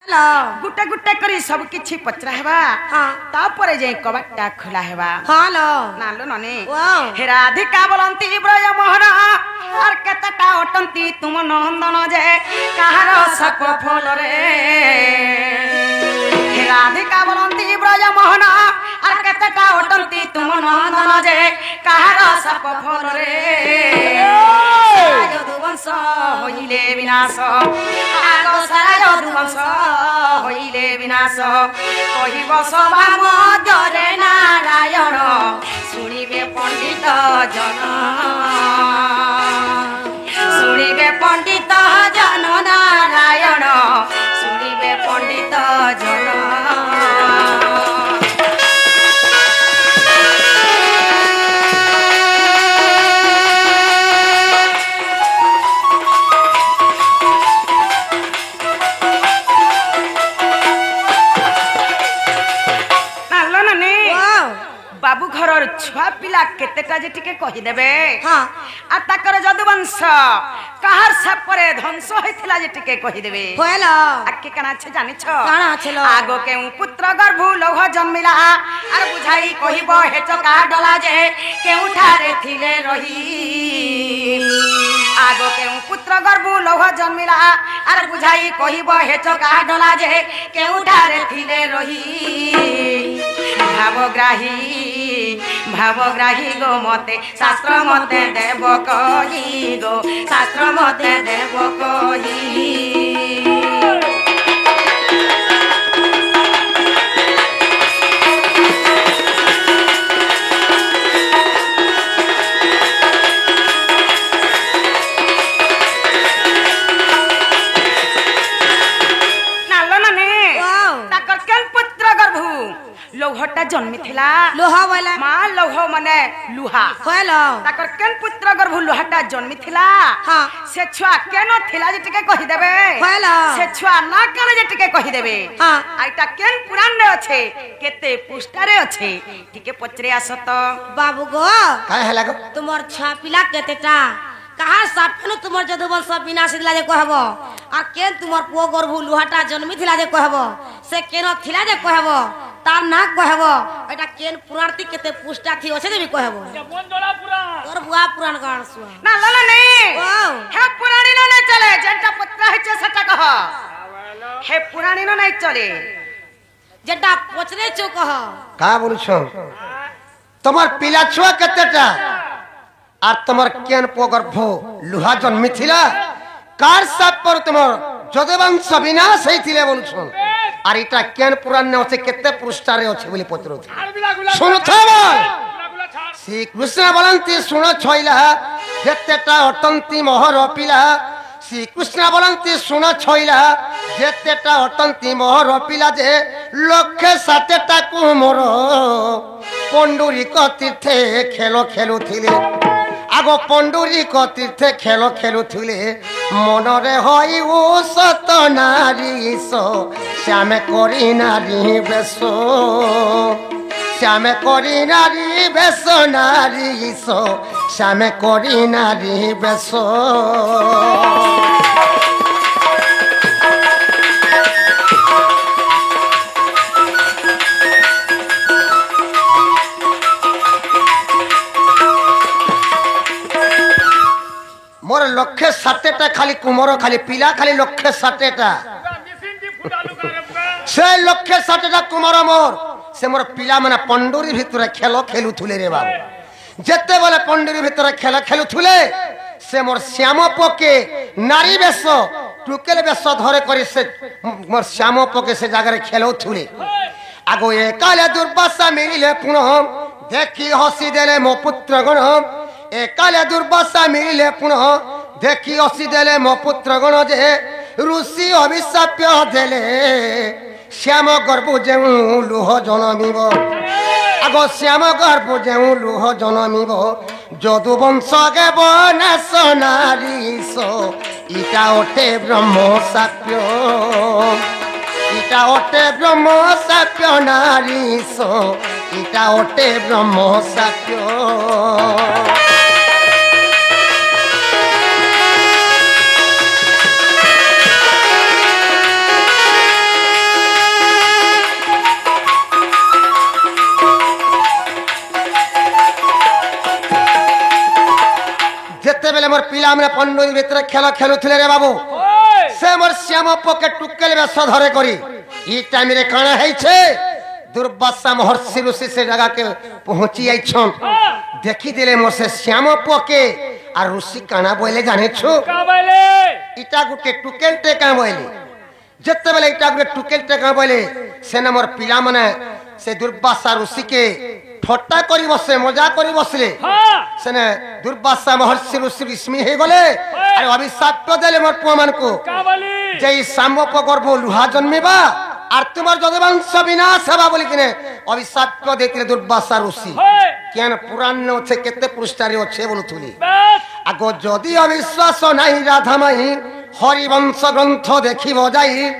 गुटे गुटे करी सब किछि पचरा हेबा तापरे जे कबाटा खुला हेबा नालो नने हे राधिका बोलंती ब्रज मोहन आर केतटा अटंती तुम नंदन जे कहार सक फल रे हे राधिका बोलंती ब्रज मोहन आर केतटा अटंती तुम नंदन जे कहार सक फल रे यदुवंश होइले विनाश आगो सारा यदुवंश होइले विनाश कहिब सभा मध्यरे नारायण शुणिबे पंडित जन शुणिबे पंडित जन नारायण शुणिबे पंडित जन बाबू घर छुआ पिला केतेटा जे टिके कहि देबे हां आ ताकर जदुवंश कहार सापरे ध्वंस होइथिला जे टिके कहि देबे होएला आके कना छ जानि छ काना छलो आगो के पुत्र गर्भ लोह जन्मिला आर बुझाई कहिबो हे चका डला जे केउठारे थिले रही आगो के पुत्र गर्भ लोह जन्मिला आर बुझाई कहिबो हे चका डला जे केउठारे थिले रही भावग्राही गो मते शास्त्र मते देव कही गो शास्त्र मते देव कही लोहटा जन्मी थिला लोहा वाला मां लोह माने लुहा होलो ताकर केन पुत्र गर्भ लोहाटा जन्मी थिला हां से छुआ केनो थिला जे टिके कहि देबे होलो से छुआ ना केनो जे टिके कहि देबे हां आइटा केन पुराण रे अछि केते पुष्टारे अछि टिके पचरे आसत बाबू गो काय हला गो तुमर छा पिला केतेटा कहा साफनु तुमर जदुवंश विनाश दिला जे कहबो आ केन तुमर पो गर्भ लोहाटा जन्मी थिला जे कहबो से केनो थिला जे कहबो तार ना कहबो एटा केन पुराणती केते पुष्टा थी ओसे देबी कहबो बोन दोला पुराण तोर बुआ पुराण गान सुआ ना लला नहीं हे पुराणी न नहीं चले जेटा पुत्र है सेटा कह हे पुराणी न नहीं चले जेटा पचरे चो कह का बोलु छ तमर पिला छुआ केतेटा आर तमर केन पोगर भो लुहा जन्मी थिला कार साप पर तमर जदुवंश विनाश हेथिले बोलु छ আর এটা কেন পুরাণ আছে কেতে পৃষ্ঠারে আছে বলি পত্র শুনো থাবা শ্রী কৃষ্ণ বলন্তি শুনো ছইলা যেতেটা অটন্তি মোহর পিলা শ্রী কৃষ্ণ বলন্তি শুনো ছইলা যেতেটা অটন্তি মোহর পিলা যে লক্ষে সাতেটা কুমোর পণ্ডুরিক তীর্থে খেলো খেলুথিলে আগো পণ্ডুরিক তীর্থে খেলো খেলুথিলে মনরে হই ও সত নারী শ্যামে করি নারী বেশ শ্যামে করি নারী বেশ নারী শ্যামে করি নারী বেশ मोर लक्षे सातेटा खाली कुमर खाली पिला खाली लक्षे सातेटा से लक्षे सातेटा कुमर मोर से मोर पिला माने पंडुरी भितरे खेलो खेलुथुले रे बाबू जेते बेले पंडुरी भितरे खेलो खेलुथुले से मोर श्याम पके नारी बेश टुकेल बेश धरे करी से मोर श्याम पके से जगह रे खेलुथुले आगो एकाले दुर्वासा मिलिले पुनः देखी हसी देले मो पुत्र गण एकाले दुर्वासा मिलिले पुनः देखी हसी देले मो पुत्र गण जे ऋषि अभिशाप्य देले श्याम गर्भ जेउ लुह जनमिब आगो श्याम गर्भ जेउ लुह जनमिब जदुवंश गे बनास नारीस इटा ओटे ब्रह्म साप्य इटा ओटे ब्रह्म साप्य नारीस इटा ओटे ब्रह्म साप्य पिला मैंने पंडुई भितर खेल खेलुले रे बाबू से मोर श्याम पके टुकेल बेस धरे करी ई टाइम रे काना है छे दुर्वासा महर्षि ऋषि से जगह के पहुंची आई छन देखी दिले मोर से श्याम पके आ ऋषि काना बोले जाने छु का बोले इटा गुटे टुकेल टेका बोले जत्ते बेले इटा गुटे टुकेल टेका बोले से न मोर पिला माने से दुर्वासा ऋषि के ठट्टा करी बसे मजाक करी बसले सेने दुर्वासा महर्षि ऋषि विस्मी हे गले अरे अभिशाप तो देले मोर पुआ मान को का बोली जे साम्बप गर्भ लुहा जन्मेबा आर तुमार जदवंश विनाश हेबा बोली किने अभिशाप तो देतिले दुर्वासा ऋषि केन पुराण न छे केते पृष्ठारे अछि बोलुथुली आगो जदि अविश्वास नाही राधा माई हरिवंश ग्रंथ देखिबो जाई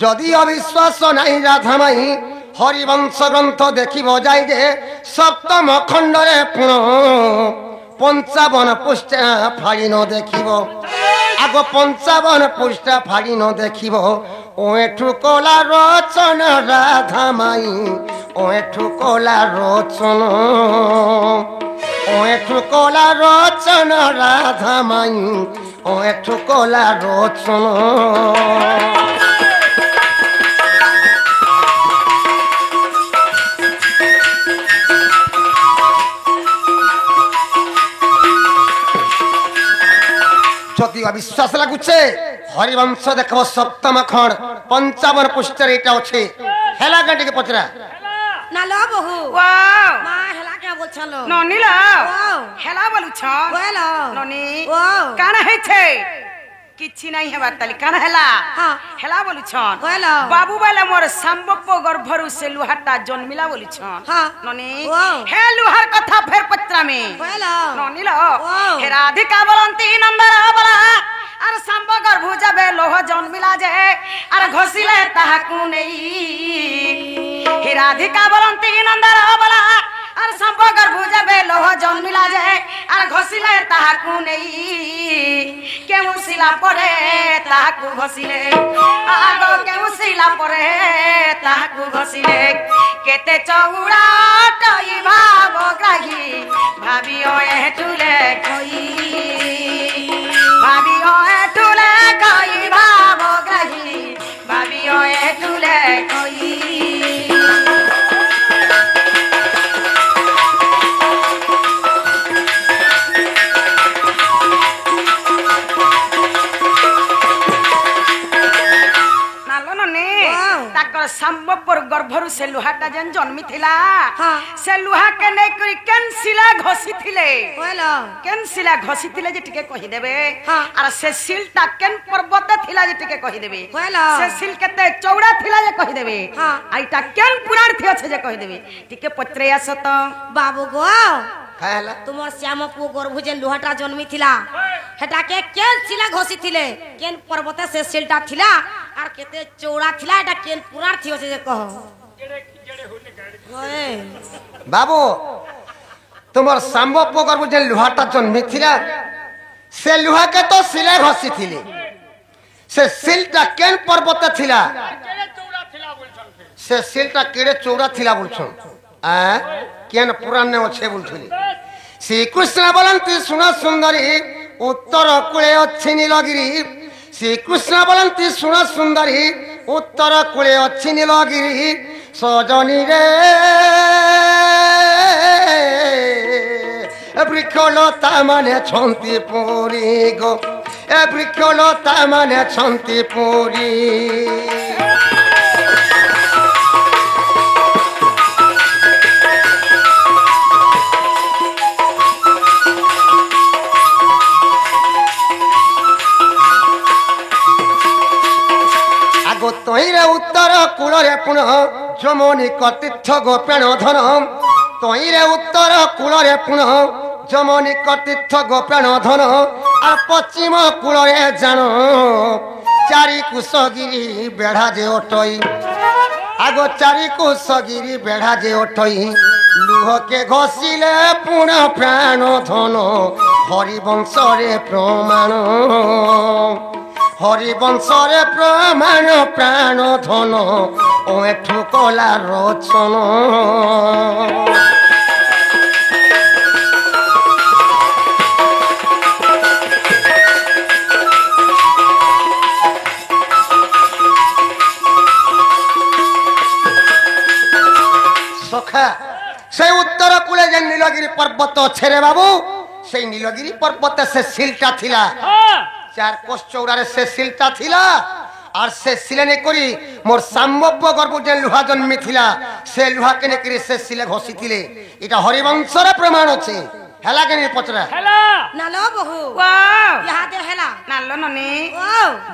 जदि अविश्वास नाही राधा माई हरिवंश ग्रंथ देखिबो जाई जे सप्तम खंडरे पुण 55 पृष्ठा फाड़ी न देखिबो आगो 55 पृष्ठा फाड़ी न देखिबो ओएठु कोला रचन राधा माई ओएठु कोला रचन ओएठु कोला रचन राधा माई ओएठु कोला रचन जदि अविश्वास लगुचे हरिवंश देखो सप्तम खंड 55 पृष्ठरे एटा अछि हेला गंटे के पचरा ना लो बहु वाओ मां हेला क्या बोल छलो ननी ला वाओ हेला बोलु छ बोलो ननी वाओ काना है छे किछि नहीं हेबा तली काना हेला हां हेला बोलु छ बोलो बाबू वाला मोर संबप गर्भरु से लुहाटा जन्मिला बोलु छ हां ननी वाओ हे लुहार कथा फेर पत्रा में बोलो ननी लो वाओ हे राधिका बोलंती नंदरा बोला अरे संब गर्भ जाबे लोह जन्मिला जे अरे घोसिले ताहाकु नेई हे राधिका बोलंती नंदरा बोला अरे संब गर्भ जाबे लोह जन्मिला जे अरे घोसिले ताहाकु नेई केउ सिला पड़े ताहाकु घोसिले आगो केउ सिला पड़े ताहाकु घोसिले केते चौड़ा टई भाव ग्राही भाबियो एटुले कोई भाबियो एटुले कोई भाव ग्राही भाबियो एटुले कोई संबपर गर्भरु से लुहाटा जन जन्मी थिला से लुहा के नै करी केनसिला घोसी थिले बोलो केनसिला घोसी थिले जे टिके कहि देबे आर से सिलटा केन पर्वत थिला जे टिके कहि देबे बोलो से सिल केते चौड़ा थिला जे कहि देबे आइटा केन पुराण थि अछि जे कहि देबे टिके पत्रे आस त बाबू गो खायला तुम श्याम पु गर्भ जे लुहाटा जन्मी थिला हेटा के केन सिला घोसी थिले केन पर्वत से सिलटा थिला आर केते चौड़ा थिला एटा केन पुराण थि अछि जे कह ओए बाबू तुमर संबप गर्भ जे लुहाटा जन्मी थिला से लुहा के तो सिले घसी थिले से सिलटा केन पर्वत थिला से सिलटा केड़े चौड़ा थिला बोलछन आ केन पुराण ने अछि बोलथुली श्री कृष्ण बोलंती सुन सुंदरी उत्तर कूले अछि नीलगिरी श्री कृष्ण बोलंती सुन सुंदरी उत्तर कूले अछि नीलगिरी सजनी रे वृक्षलता माने छंती पुरी गो ए वृक्षलता माने छंती पुरी तोइरे उत्तर कूलरे पुनः जमनी कतीर्थ गोपेण धन तोइरे उत्तर कूलरे पुनः जमनी कतीर्थ गोपेण धन और पश्चिम कूलरे जान चारि कुशगिरी बेढ़ा जे ओटई आगो चारि कुशगिरी बेढ़ा जे ओटई लुह के घोषिले पुनः प्राण धन हरिवंश रे प्रमाण हरिवंश रे प्रमाण प्राण धन ओठु कला रचन কথা সেই উত্তর কূলে যে নীলগিরি পর্বত আছে রে বাবু সেই নীলগিরি পর্বতে সে শিলটা ছিলা 4 কোষ চৌড়ারে সে শিলটা ছিলা আর সে শিলেনে করি মোর সম্ভব্য গর্ভ যে লুহা জন্মি ছিলা সে লুহা কেনে করে সে শিলে ঘষিছিলে এটা হরিবংশর প্রমাণ আছে হেলা কেনে পচরা হেলা নালো বহু वाह ইহাতে হেলা नालो ननी ও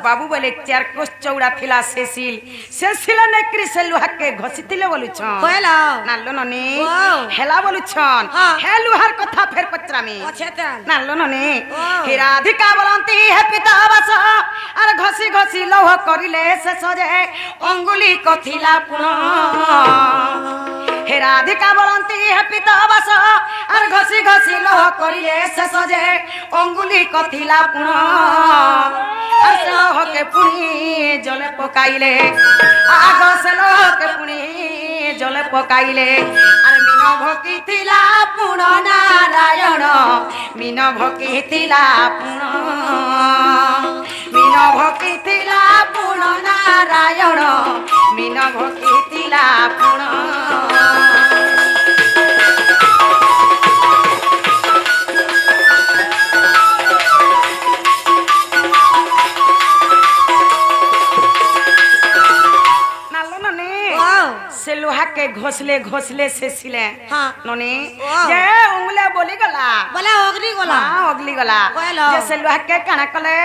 बाबू बोले 4 कोस चौड़ा थिला सेसिल नेक्री से लुहा के घसितिले बोलुछन কইলা नालो ननी वाह। हेला बोलुछन हाँ। हे लुहार कथा फेर पचरामी অছেতন नालो ननी वाह। हे राधिका बोलंती हे पिता बस अर घसी घसी लौह करिले से सजे अंगुली कथिला पुण हे राधिका बोलंती हे पिता बस अर घसी घसी लौह करिले से सजे अंगुली कथिला पुण अर से लौह के पुणी जले पकाइले आग से लौह के पुणी जले पकाइले अर मीन भकिथिला पुण नारायण मीन भकिथिला पुण मीन भकिथिला पुण नारायण मीन भकिथिला पुण नालो ननी वाह। से लोहा के घोसले घोसले से सिले हाँ। ननी वाह। जे उंगले बोली गला বলে অগ্নি গলা हाँ अगली गला बोलो। जैसे लोहा के कना कले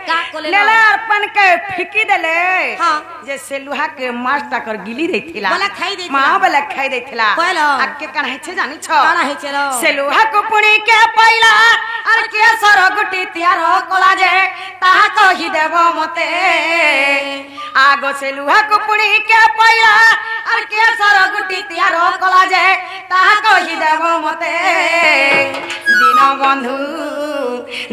का कले ले लो? ले अर्पण के फिकी देले हाँ। जैसे लोहा के मास ताकर गिली देथिला बोला खाई देथिला। मां बोला खाई देथिला बोलो। आके कना हेछे जानी छ কানা হইছিল से लोहा को पुणी के पाइला और के सर गुटी त्यार कला जे ताहा कहि देव मते आगो से लोहा को पुणी के पाइला और के सर गुटी त्यार कला जे ताहा कहि देव मते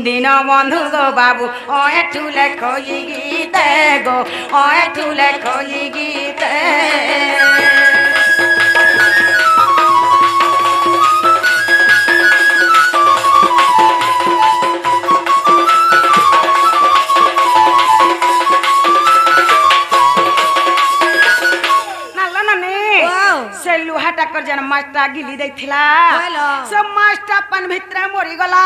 दिन बंधु गो बाबू ओ एठुले खोई गीते गो ओ एठुले खोई गीते नाला ननी वाह। से लुहा टाकर जन मास्टा गिली देथिला बोलो। से मास्टा पन भितरे मरी गला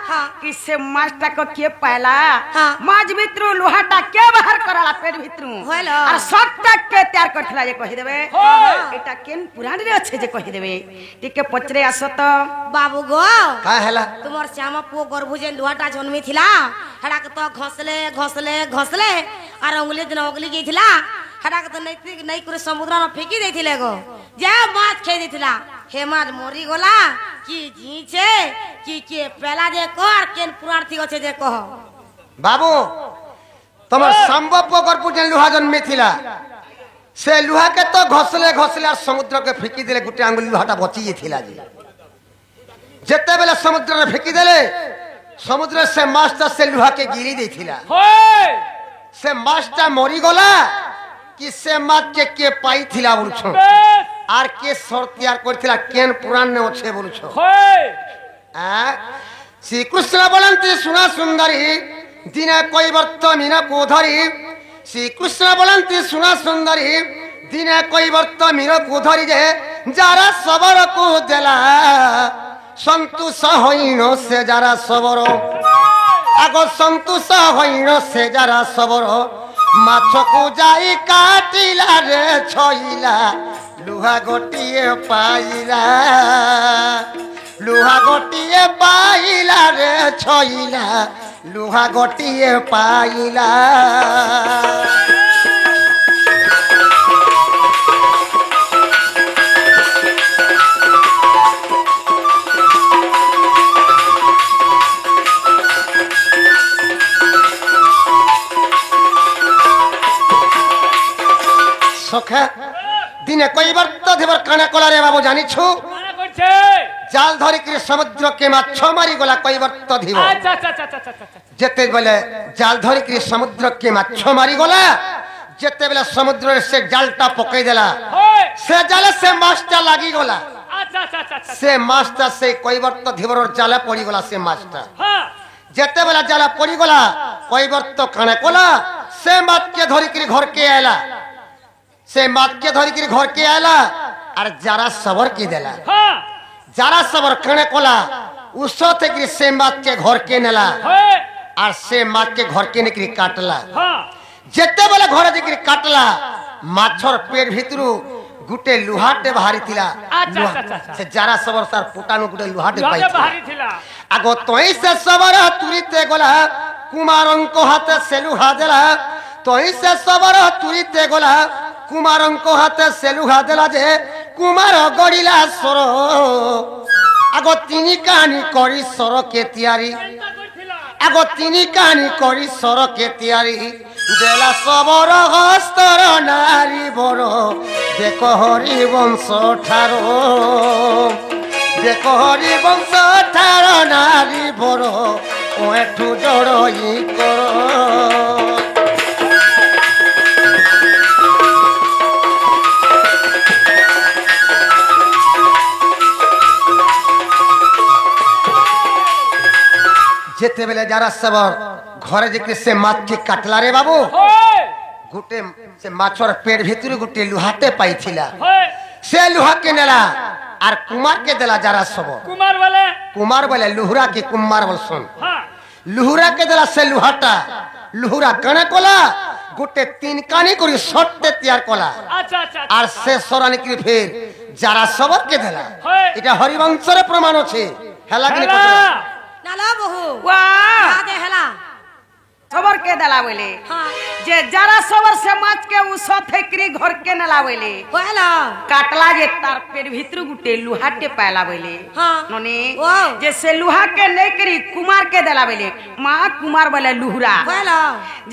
हाँ। कि से मास्टा को के पाला हाँ। माज भितरु लुहाटा के बाहर करला पेट भितरु बोलो। और सब तक के तैयार करथिला जे कहि देबे होय। एटा केन पुराण रे अच्छे जे कहि देबे टिके पचरे आसो तो বাবু গো का हेला তোমার শ্যামা পুଅ গর্ভ যে লুহাটা জন্মি থিলা হেডাকে তো ঘসলে ঘসলে ঘসলে আর অঙ্গুলি দিন অগলি গিয়েছিলা হেডাকে তো নাই করে সমুদ্র ফেঁকি দিয়েছিলে গো যে মাছ খেয়ে দিয়েছিলা হে মাছ মরি গলা কি জিছে কি কে পেলা যে কর কেন পুরাণ ঠিক আছে যে কহ বাবু তোমার সম্ভব্য গর্ভ যে লুহা জন্মি ছিলা সে লুহাকে তো ঘষলে ঘষলে আর সমুদ্রকে ফিকি দিলে গোটে আঙ্গুলি লুহাটা বচি যাইছিলা যে যেতেবেলে সমুদ্রে ফিকি দেলে সমুদ্রে সে মাছটা সে লুহাকে গিরি দিয়েছিলা होय সে মাছটা মরি গলা কি সে মাছকে কে পাইছিলা বলছ बेस আর কে সরতিয়ার করছিলা কেন পুরাণে আছে বলছ होय শ্রীকৃষ্ণ বলন্তি সুনা সুন্দরী দিনে কৈবর্ত মিনা কোধরি শ্রীকৃষ্ণ বলন্তি সুনা সুন্দরী দিনে কৈবর্ত মিন কোধরি যে যারা সবর কু দেলা সন্তোষ হইন সে যারা সবর আগ সন্তোষ হইন সে যারা সবর মাছকু যাই কাটিলা রে ছইলা লুহা গোটিয়ে পাইলা লুহা গোটিয়ে পাইলা রে ছইলা লুহা গোটিয়ে পাইলা সখা দিনে কইবার তো দেবার কানা কলারে বাবু জানিছু माना करछे জাল ধরিকি সমুদ্রকে মাছ মারি গলা কইবার তো দিব अच्छा अच्छा अच्छा अच्छा अच्छा যেতে বেলে জাল ধরিকি সমুদ্রকে মাছ মারি গলা যেতে বেলে সমুদ্রের সে জালটা পকাই দেলা होय সে জালে সে মাছটা লাগি গলা अच्छा अच्छा अच्छा अच्छा সে মাছটা সেই কৈবর্ত ধীবরর জালে পড়ি গলা সে মাছটা हां যেতে বেলা জালে পড়ি গলা কৈবর্ত কানে কলা সে মাছকে ধরিকি ঘরকে আইলা সে মাছকে ধরিকি ঘরকে আইলা আর যারা সবর কি দেলা হ্যাঁ যারা সবর কনে কলা উসো থেকে সে মাছকে ঘর কে নেলা হ্যাঁ আর সে মাছকে ঘর কে নেকি কাটলা হ্যাঁ যেতে বেলে ঘরে যেকি কাটলা মাছর পেট ভিতরু গুটে লুহাটে বাহারি থিলা আচ্ছা, আচ্ছা, আচ্ছা, আচ্ছা। সে যারা সবর তার পুটানো গুটে লুহাটে লগে পাইছিল বাহারি ଥିଲା আগো তোই সে সবর তুরিতে গলা কুমারঙ্ক হাতে সেলুহা দেলা তোই সে সবর তুরিতে গলা কুমারঙ্ক হাতে সেলুহা দেলা যে কুমার গড়িলা সর আগো তিনি কানি করি সরকে তিয়ারি চিন্তা করছিলা আগো তিনি কানি করি সরকে তিয়ারি দেলা সবর হস্তর নারী বড় দেখ হরি বংশ ঠার দেখ হরি বংশ ঠার নারী বড় ও এঠু জড়ই কর যেতে বেলে যারা সবর ঘরে দেখলে সে মাছকে কাটলা রে বাবু হয় গুটে সে মাছর পেট ভিতরে গুটে লুহাতে পাইছিলা হয় সে লুহাকে নেলা আর কুমারকে দেলা যারা সবর কুমার বলে কুমার বলে লুহুরা के कुमार बोलसन হ্যাঁ लुहुरा के देला से लुहाटा लुहुरा कने कोला गुटे तीन कानी करी सट्टे तैयार कोला আচ্ছা আচ্ছা আর সে সরানি কি ফের যারা সবর কে দেলা হয়। এটা হরিবংশের প্রমাণ আছে হেলা গলি হেলা। কথা নালা বহু वाह আগে হেলা সবর কে দেলা বলে হ্যাঁ যে যারা সবর সে মাছ के উসো থেকরি ঘর के নেলা বলে হলা काटला जे तार पेट भीतर गुटे लुहाटे पाला बोले हाँ। नोने वाह। जैसे लुहा के नहीं करी कुमार के देला बोले माँ कुमार बोले लुहुरा হলা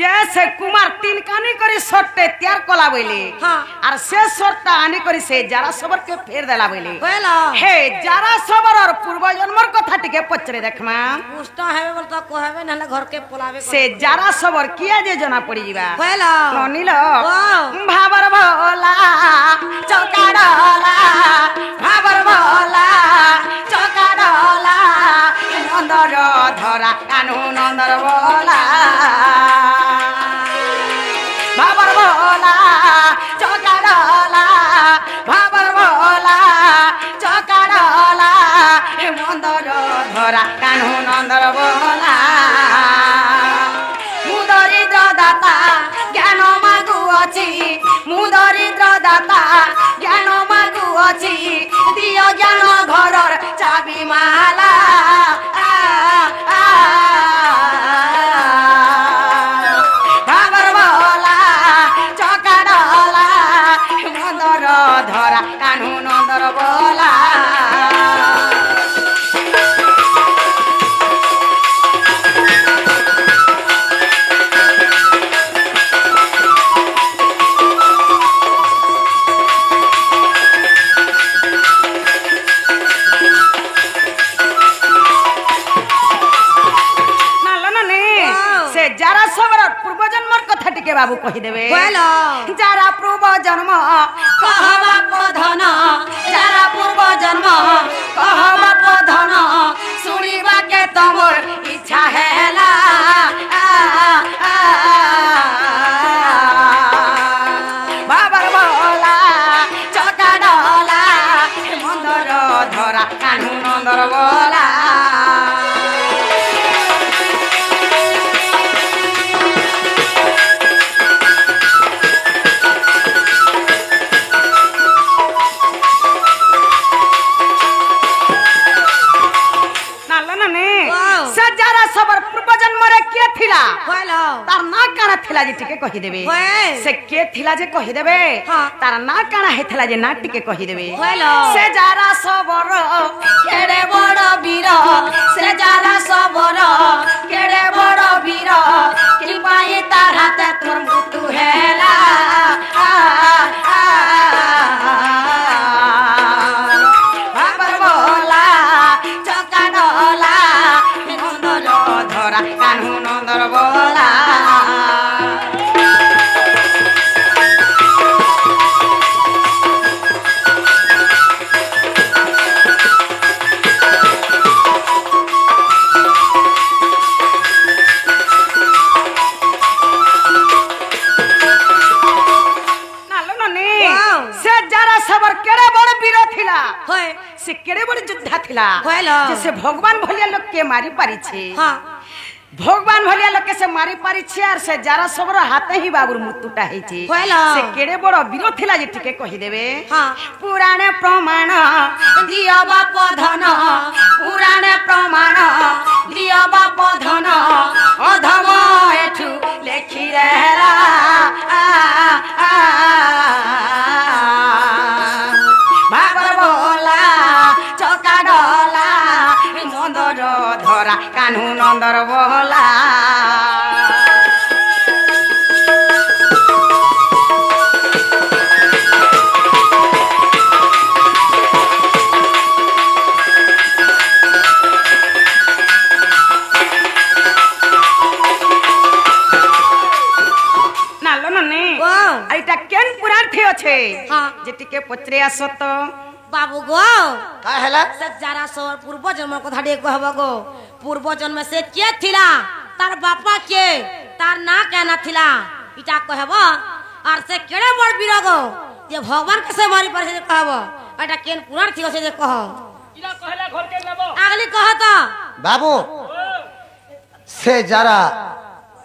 जैसे कुमार तीन कानी करी सट्टे तैयार कला बोले हाँ। और से सट्टा आनी करी से जारा सबर के फेर देला बोले হলা हे जारा सबर और पूर्व जन्मर कथा टिके पचरे देखमा পুষ্টা হেবে বলতা কহেবে নালে ঘরকে পলাবে से जारा सबर किया जे जना पड़ी जीवा হলা ननिल वाह। भाबर भोला चौका डोला भाबर भोला चौका डोला नंदर धरा कानू नंदर बोला भाबर भोला चौका डोला भाबर भोला चौका डोला नंदर धरा कानू नंदर बोला मुदरिद्र दाता ज्ञान मागुअछि मुदरिद्र दाता ज्ञान मागुअछि दियो ज्ञान घरर चाबी माला भाबर भोला चका डला नंदर धरा कानू नंदर बोला से जारा सबर पूर्व जन्मर कथा टिके बाबू कहि देबे হলা जारा पूर्व जन्म कहबा पधन जारा पूर्व जन्म कहबा पधन सुनिबा के तमोर इच्छा हैला बाबर बोला चका डला मंदर धरा कानू नंदर बोला सजारा सबर पूर्व जन्म रे के थिला হলা तार ना काना थिला जे टिके कहि देबे होय। से के थिला जे कहि देबे हाँ। तार ना काना हे थिला जे ना टिके कहि देबे হলা से जारा सबर केड़े बड़ वीर से जारा सबर केड़े बड़ वीर कि पाई तार हाथे तोर मुतु हेला भाबर बोला चका डला नंदर धरा कानू नंदर बोला नालो ननी वाह। से जारा सबर केड़े बड़ वीर थिला होय से केड़े बड़ योद्धा थिला होयलो जैसे भगवान भलिया लोग के मारी पारी छे हां भगवान भलिया लोग के से मारी पारी छे और से जारा सबरो हाथे ही बाबूर मुत्तुटा है छे होयलो से केड़े बड़ वीर थिला जे टिके कहि देबे हां पुराणे प्रमाण दियो बाप धन पुराणे प्रमाण दियो बाप धन अधम एठु लेखि रहला भागर बोला चौका डोला नंदर धरा कान्हू नंदर बोला आइटा केन पुराण थे छे हां जेटी के पचरे आसत बाबू गो का हला से जारा सोर पूर्व जन्म को धाडे कहब गो पूर्व जन्म से के थिला तार बापा के तार ना केना थिला इटा कहब और से केड़े बड़ वीर गो जे भगवान के से मारी पर से कहब आइटा केन पुराण थे छे जे कह इला कहला घर के लेबो अगली कहत बाबू से जारा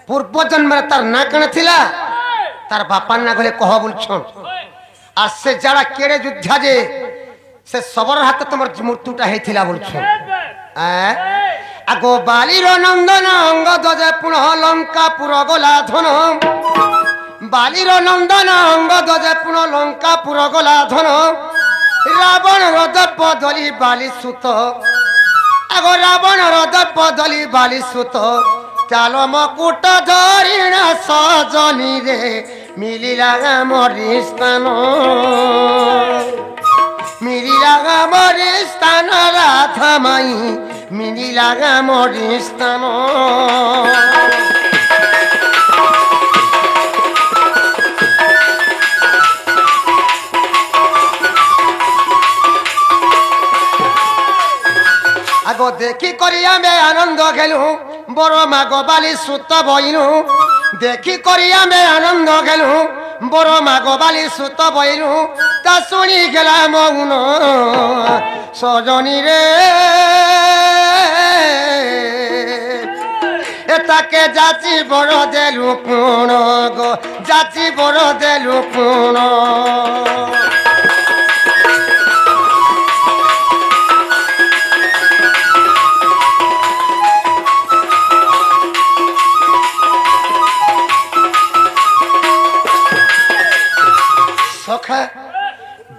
पूर्व जन्म में तार ना केना थिला तार बापा ना गले कह बोलछन আর সে যারা কেড়ে যুদ্ধা যে সে সবর হাতে তোমার মৃত্যুটা হেইছিলা বলছো আগো বালির নন্দন অঙ্গ দজে পুনঃ লঙ্কাপুর গলা ধন বালির নন্দন অঙ্গ দজে পুনঃ লঙ্কাপুর গলা ধন রাবণ রদ বদলি বালি সুত আগো রাবণ রদ বদলি বালি সুত চালো মকুট ধরিণ সজনী রে মিলিলা মরি স্থান মিলিলা মরি স্থান রাধা মাই মিলিলা মরি স্থান আগো দেখি করি আমি আনন্দ গেলু বড় মাগ বালি সুত বইলু দেখি করি আমি আনন্দ গেলু বড় মাগ বালি সুত বইলু তা শুনি গেলা মৌন সজনী রে তাকে যাচি বড় দেলু পুণ গো যাচি বড় দেলু পুণ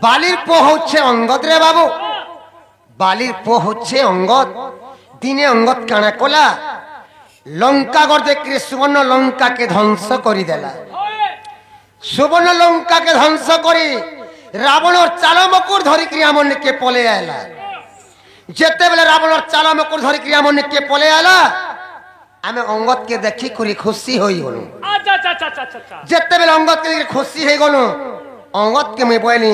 বালির পো হচ্ছে অঙ্গদ রে বাবু বালির পো হচ্ছে অঙ্গদ দিনে অঙ্গদ কানা কলা লঙ্কাগড় দেখি সুবর্ণ লঙ্কাকে ধ্বংস করি দেলা সুবর্ণ লঙ্কাকে ধ্বংস করি রাবণর চালমকুর ধরি ক্রিয়ামণিকে পলে আইলা যেতেবেলে রাবণর চালমকুর ধরি ক্রিয়ামণিকে পলে আইলা আমি অঙ্গদকে দেখি করি খুশি হই গলু যেতেবেলে অঙ্গদকে দেখি খুশি হয়ে গলু অঙ্গদ কে মুই বইলি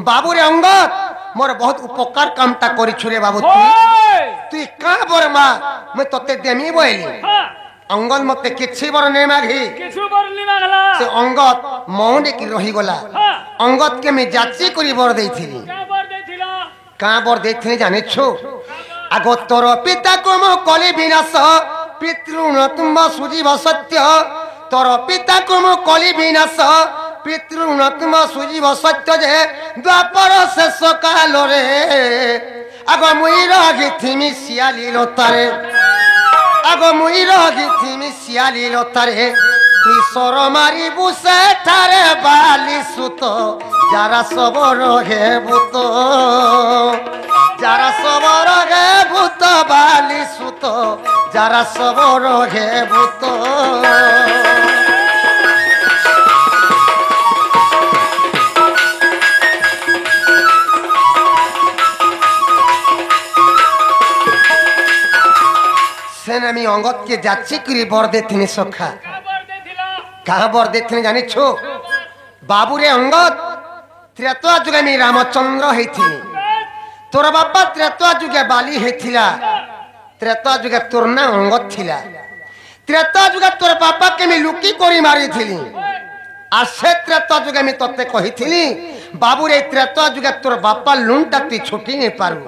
বাবু রে অঙ্গদ মোর বহুত উপকার কামটা করিছু রে বাবু তুই কা বর মা মই ততে দেমি বইলি অঙ্গদ মতে কিছু বর নে মাগি কিছু বর নি মাগলা সে অঙ্গদ মৌনে কি রহি গলা অঙ্গদ কে মে যাচি করি বর দেইছিলি কা বর দেইছিলি জানিছো আগো তোর পিতা কোম কলি বিনাশ পিতৃণ তুম সুজীব সত্য তোর পিতা কোম কলি বিনাশ পিতৃণ তুম সুজীব সত্য যে দ্বাপর শেষ কালরে আগ মুই রগিথিমি শিয়ালি লতারে আগ মুই রগিথিমি শিয়ালি লতারে তুই সর মারিবু সেঠারে বালি সুত যারা সবর হে ভূত যারা সবর হে ভূত বালি সুত যারা সবর হে ভূত আমি অঙ্গদকে যাচ্ছি করি বর দেখিনি সখা কাহা বর দেখিনি জানিছো বাবুরে অঙ্গদ ত্রেতা যুগে আমি রামচন্দ্র হইছিলি তোর বাবা ত্রেতা যুগে বালি হইছিলা ত্রেতা যুগে তোর না অঙ্গদ ছিলা ত্রেতা যুগে তোর বাবাকে আমি লুকি করি মারিছিলি আর সে ত্রেতা যুগে আমি তোতে কহিছিলি बाबू रे त्रेता जुगे तोर बापा लुंटा ती छुटी नहीं पारू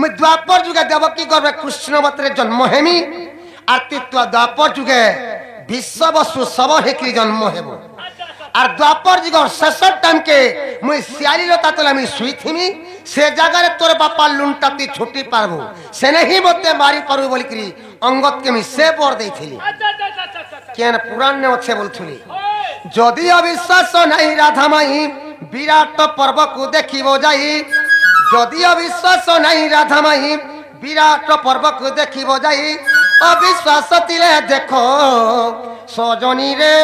मैं द्वापर जुगे देवकी गर्भ कृष्ण बतरे जन्म हेमी आरती द्वापर जुगे विश्व वस्तु सब हेकरी जन्म हेबो और द्वापर जुगर शेष टाइम के मुई सियाली लता तले मी सुई थिमी से जगह रे तोर बापा लुंटा ती छुटी पारबो से नहीं मते मारी पारबो बोली करी अंगत के मी से बर देइथिली केन पुराण ने अच्छे बोलथुली जदि अविश्वास नहीं राधा माई विराट पर्व को देखिबो जाई जदि अविश्वास नहीं राधा माई विराट पर्व को देखिबो जाई अविश्वास तिले देखो सजनी रे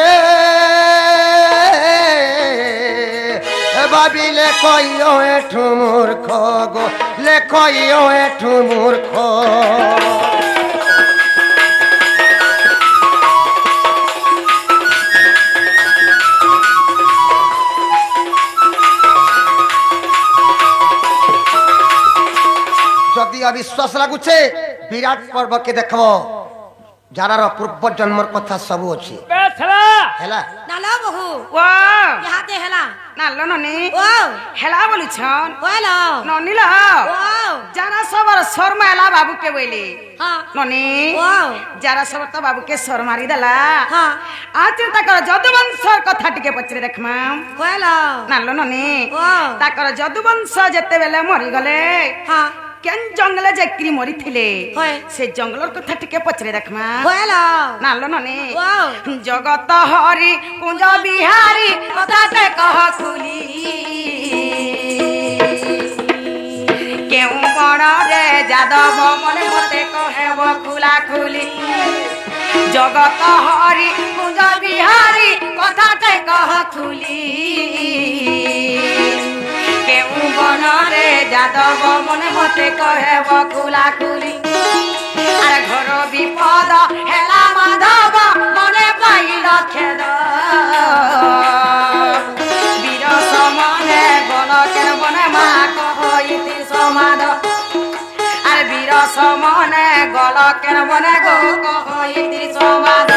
भाविले कइयो एठु मूर्ख गो लेखइयो एठु मूर्ख जदि अविश्वास लगुचे विराट पर्व के देखो जारार पूर्व जन्मर कथा सब अछि हेला नालो बहु वा यहाँ ते हेला नालो ननी ओ हेला बोली छन हेलो ननी ल जारा सबर शर्मा एला बाबू के बोली हाँ ननी वाओ जारा सबर तो बाबू के शर मारी देला हाँ आ चिंता कर जदुवंश कथा टिके पचरे देखमा हेलो नालो ननी वाओ ताकर जदुवंश जते बेले मरि गले हाँ केन जंगल जेकरी मरि थिले होय से जंगलर कथा टिके पचरे देखमा हेलो नालो ननी वाओ जगत हरि कुंज बिहारी कथाते कह खुली केउ बड़ रे जादव मने मते कहेब खुला खुली जगत हरि कुंज बिहारी कथाते कह खुली केउ बड़ रे जादव मने मते कहेब खुला खुली अरे घर विपद हेला माधव मने पाइल खेद वीर समने गल के बने मा कहिति समाद अरे वीर समने गल के बने गो कहिति समाद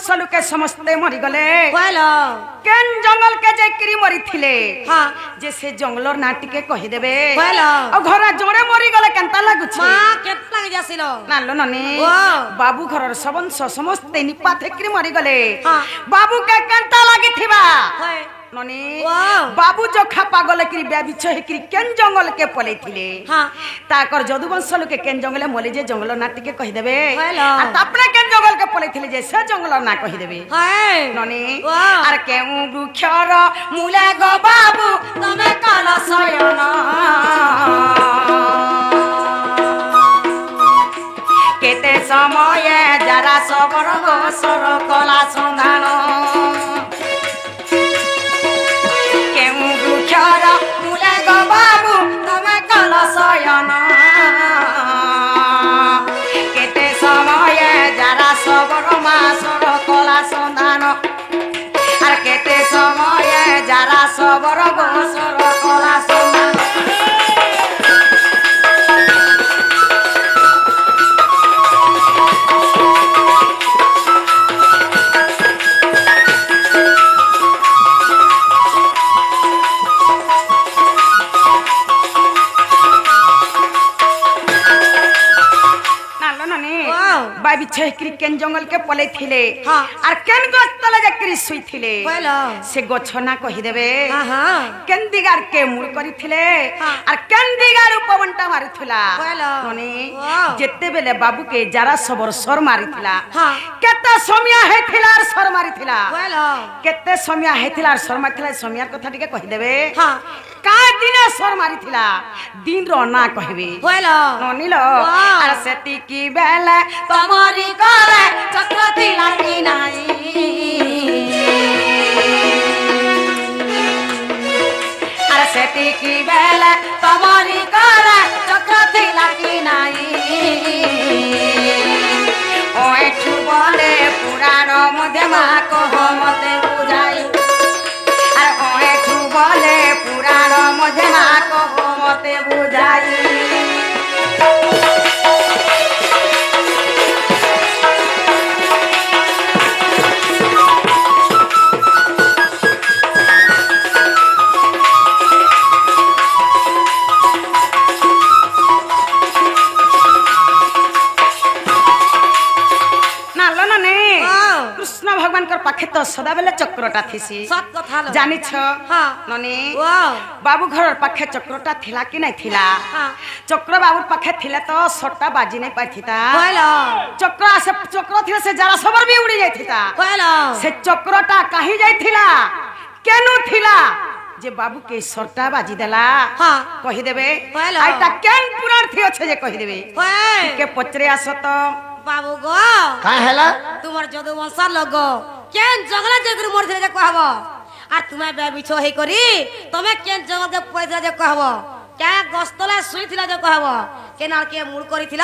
सलु के समस्ते मरि गले हेलो केन जंगल के जेकरी मरि थिले हाँ जे से जंगलर नाटी के कहि देबे हेलो ओ घरा जोड़े मरि गले केनता लागुछ मां केत लाग जासिलो नालो ननी बाबू घरर सबंस समस्ते निपा थेकरी मरि गले हाँ बाबू के केनता लागि थिबा होय ननी वाओ बाबू जो खापा गले करी बेबी छेकरी केन जंगल के पले थिले हाँ ताकर जदुवंशल के केन जंगल मले जे जंगल नाटी के कहि देबे हेलो आ तपने केन जंगल के पले थिले जे से जंगल ना कहि देबे हाय ननी वाओ आर केउ वृक्षर मूले गो बाबू तमे कल शयन केते समय जरा सबर गो सर कला संधान केउ वृक्षर मूले गो बाबू तमे कल शयन केते समय जरा सबर मा सर कला संधान আর কেতে সময়ে যারা সবর গোসর কলা সন্ধান बाबी छेकरी केन जंगल के पले थिले हाँ और केन गछ तले जकरी सुई थिले हेलो से गछना कहि देबे हां हां केन दिगार के मूल करी थिले हाँ और केन दिगार उपवंटा मारी थिला हेलो ननी वाओ जेते बेले बाबू के जरा सबर सर मारी थिला हां केते समय हे थिला और सर मारी थिला हेलो केते समय हे थिला और सर मारी थिला समयर कथा टिके कहि देबे हां का दिने सर मारी थिला दिन रो ना कहबे हेलो ननी लो और सेती की बेले तमरी करे चक्र थिला की नाही और सेती की बेले तमरी करे चक्र थिला की नाही ओ एठु बोले पुराण मध्य মা কহ মতে বুঝাই আর ওঠু বলে পুরাণ মধ্যে মা কহ মতে বুঝাই পাখে তো সদাবেলে চক্রটা থিসি সত কথা লো জানিছ হ্যাঁ ননি ওয়াও বাবু ঘরের পাখে চক্রটা থিলা কি নাই থিলা হ্যাঁ চক্র বাবুর পাখে থিলে তো সটটা বাজি নাই পাইথিতা কইলো চক্র আসে চক্র থিলে সে যারা সবার বি উড়ি যাইথিতা কইলো সে চক্রটা কাহি যাইথিলা কেন থিলা যে বাবু কে সরটা বাজি দেলা হ্যাঁ কহি দেবে কইলো আইটা কেন পুরার্থী আছে যে কহি দেবে কই কে পচরে আসো তো বাবু গো কাঁ হেলা তোমার যদু বংশার লোক কেন জগলা জগর মরছিলে যে কহব আর তুমি বেবিছ হেই করি তুমি কেন জগতে পয়সা যে কহব কে গস্তলে শুইছিলা যে কহব কেন আর কে মূল করিছিল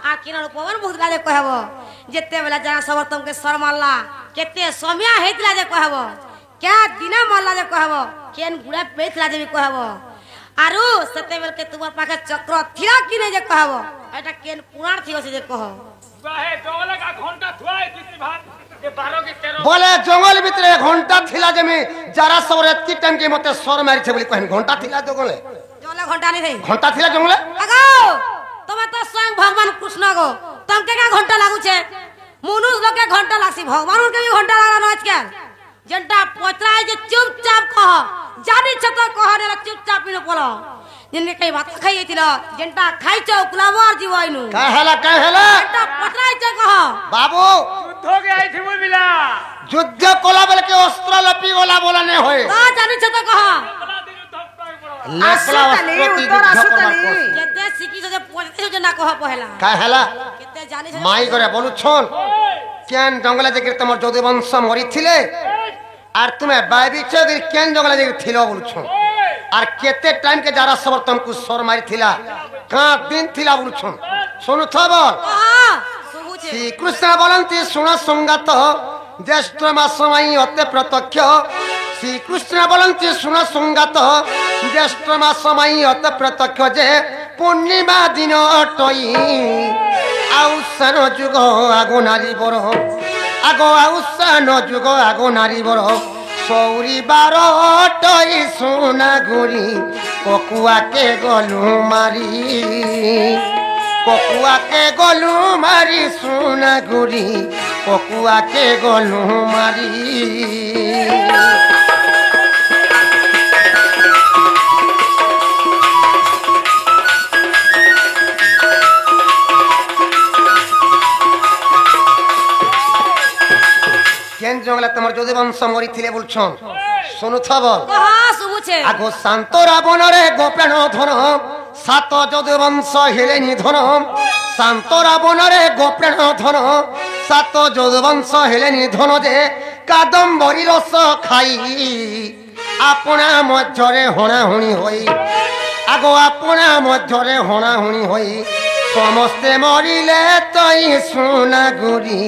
আর কেন পবন ভুগলা যে কহব যেতে বেলা জানা সব তোমাকে সর মারলা কেতে সমিয়া হেইছিলা যে কহব কে দিনা মারলা যে কহব কেন গুড়া পেইছিলা যে কহব আরু সেতে বেলকে তোমার পাখে চক্র থিলা কি নাই যে কহব এটা কেন পুরাণ থিও যে কহ বাহে জঙ্গলে কা ঘন্টা থুয়াই দিছি ভাত এ 12 কি 13 বলে জঙ্গল ভিতরে ঘন্টা থিলা জমি যারা সব এতকি টাইম কে মতে সর মারিছে বলি কহেন ঘন্টা থিলা জঙ্গলে জলে ঘন্টা নেই রে ঘন্টা থিলা জঙ্গলে আগো তুমি তো স্বয়ং ভগবান কৃষ্ণ গো তোমাকে কা ঘন্টা লাগুছে মনুষ লোকে ঘন্টা লাগছি ভগবান কে ঘন্টা লাগানো আজকাল যেটা পচরাই যে চুপচাপ কহ জানিছ তো কহ রে চুপচাপ ইনো পলো যেনে কই ভাত খাইছিল যেটা খাইছো কুলাবার জীবইনু কাঁ হেলা যেটা পচরাই যে কহ বাবু যুদ্ধ কে আইছি বইলা যুদ্ধ কলা বলে কি অস্ত্র লপি গলা বলা নে হয় তা জানিছ তো কহ বলা দিন যুদ্ধ প্রয়োগ করো লেপলা আসুতালি, অস্ত্র কি উত্তর যুদ্ধ আসুতালি। করবার করছে যেতে শিখিছ যে পচতে যে না কহ পহেলা কাঁ হেলা কেতে জানিছ মাই করে বলুছন কেন জঙ্গলে যে তোমার যদু বংশ মরিছিলে আর তুমি বাইবিছ কেন জঙ্গলে যে থিল বলুছন আর কেতে টাইম কে যারা সব তুমকু সর মারি থিলা কা দিন থিলা বলুছন শুনু থবল কহ সুবুছে শ্রীকৃষ্ণ বলন্তি শুণ সংগাত জ্যেষ্ঠ মাসমাই অতে প্রত্যক্ষ শ্রীকৃষ্ণ বলন্তি শুণ সংগাত জ্যেষ্ঠ মাসমাই অতে প্রত্যক্ষ যে পূর্ণিমা দিন অটই আউসান যুগ আগো নারী বর আগো আউসান যুগ আগো নারী বর সৌরি বার অটই সোনা গুড়ি ককুয়াকে গলু মারি ককুয়াকে গলু মারি সোনা গুড়ি ককুয়াকে গলু মারি কেন জঙ্গলে তোমার যদি বংশ মরিছিলে বলছন শুনুথ বল কহ সুবুছে আগো শান্ত রাবণরে গোপেণ ধন সাত যদু বংশ হেলে নিধন শান্ত রাবণরে গোপেণ ধন সাত যদু বংশ হেলে নিধন যে কাদম্বরী রস খাই আপনা মধ্যরে হଣାহুଣି হই আগো আপনা মধ্যরে হଣାহুଣି হই সমস্তে মরিলে তই সোনা গুড়ি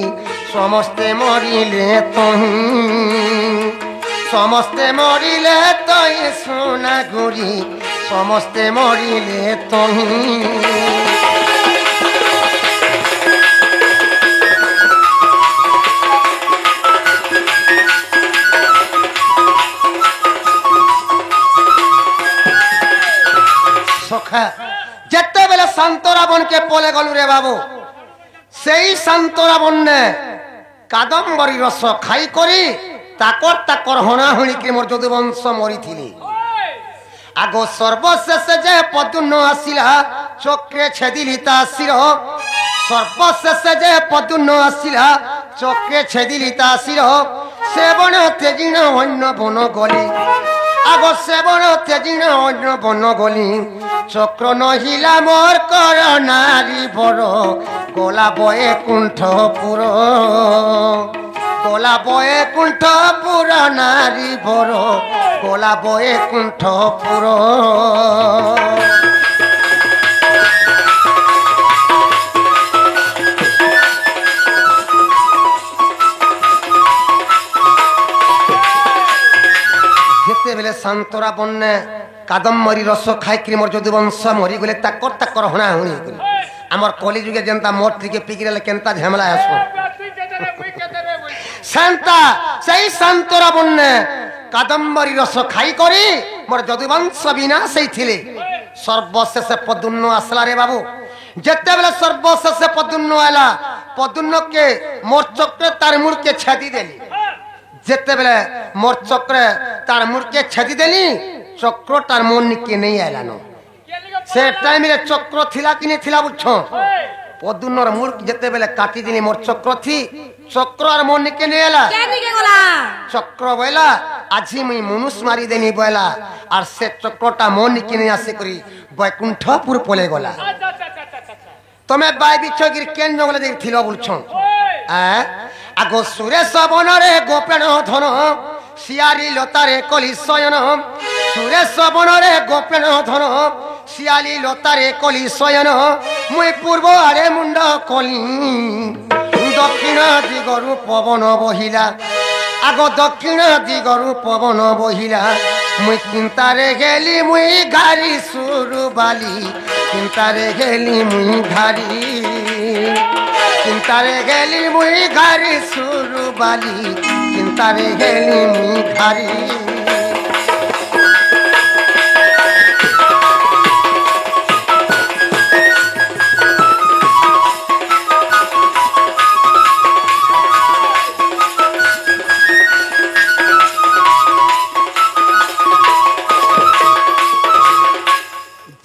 সমস্তে মরিলে তই সমস্তে মরিলে তই সোনা গুড়ি সমস্তে মরিলে তই সখা যেতেবেলে শান্ত রাবণকে পলে গলু রে বাবু সেই শান্ত রাবণ নে কাদম্বরী রস খাই করি তাকর হଣାহুଣି কি মোর যদু বংশ মরিথিলি আগ সর্বশেষে যে পদুন্ন আসিলা চক্রে ছেদিলি তা শির সর্বশেষে যে পদুন্ন আসিলা চক্রে ছেদিলি তা শির সেবন তেজিণ অন্য বন গলি আগ সেবন তেজিণ অন্য বন গলি চক্র নহিলা মোর কর নারী বড় গোলা বয়ে কুণ্ঠপুর গোলা বয়ে কুণ্ঠপুর নারী বড় গোলা বয়ে কুণ্ঠপুর ଯେତେବେଳେ ଶାନ୍ତରା ବନ୍ୟା କାଦମ୍ବରୀ ରସ ଖାଇକିରି ମୋର ଯଦି ବଂଶ ମରିଗଲେ ତାକର ହଣା ହୁଣି କରି আমার কলি যুগে যেনতা মদ থেকে পিগিরেলে কেনতা ঝামেলা আসো শান্তা সেই শান্তরা বন্যে কাদম্বরী রস খাই করি মোর যদুবংশ বিনাশ হইছিলে সর্বশেষে পদুন্ন আসলা রে বাবু যেতেবেলে সর্বশেষে পদুন্ন আলা পদুন্নকে মোর চক্রে তার মুড়কে ছেদি দেলি যেতেবেলে মোর চক্রে তার মুড়কে ছেদি দেলি চক্র তার মনকে নেই আইলানো সে টাইমে চক্র থিলা কিনে থিলা বুঝছ পদুন্নর মুড় যেতেবেলে কাটি দিলি মোর চক্র থি চক্র আর মনকে নেই আলা চক্র বইলা আজি মুই মনুষ মারি দেনি বইলা আর সে চক্রটা মনকে নিয়ে আসে করি বৈকুণ্ঠপুর পলে গলা তুমি বাই বিচ্ছগির কেন জঙ্গলে দেখি থিল বলছ আগো সুরেশ বনরে গোপেণ ধন শিয়ারি লতারে কলি শয়ন সুরেশ বনরে গোপেণ ধন শিয়ালি লতারে কলি শয়ন মুই পূর্ব আরে মুন্ড কলি দক্ষিণ দিগরু পবন বহিলা আগো দক্ষিণ দিগরু পবন বহিলা মুই চিন্তারে গেলি মুই গাড়ি সুরু বালি চিন্তারে গেলি মুই ঘাড়ি চিন্তারে গেলি মুই ঘাড়ি সুরু বালি চিন্তারে গেলি মুই ঘাড়ি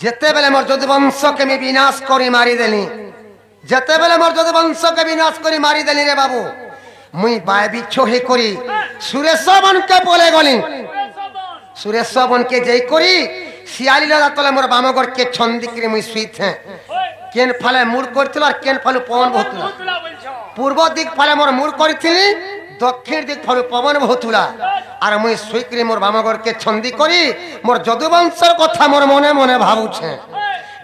যেতেবেলে মোর যদুবংশকে আমি বিনাশ করি মারি দেলি যেতেবেলে মোর যদুবংশকে বিনাশ করি মারি দেলি রে বাবু মুই বায় বিচ্ছ হে করি সুরেশ বনকে বলে গলি সুরেশ বনকে যেই করি শিয়ালি লাগা তলে মোর বামগড়কে ছন্দি করে মুই শুইথে কেন ফালে মুড় করছিল আর কেন ফালে পবন বহুতুলা পূর্ব দিক ফালে মোর মুড় করিছিলি দক্ষিণ দিক ফালে পবন বহুতুলা আর মুই শুইকরি মোর বামগড়কে ছন্দি করি মোর যদুবংশর কথা মোর মনে মনে ভাবুছে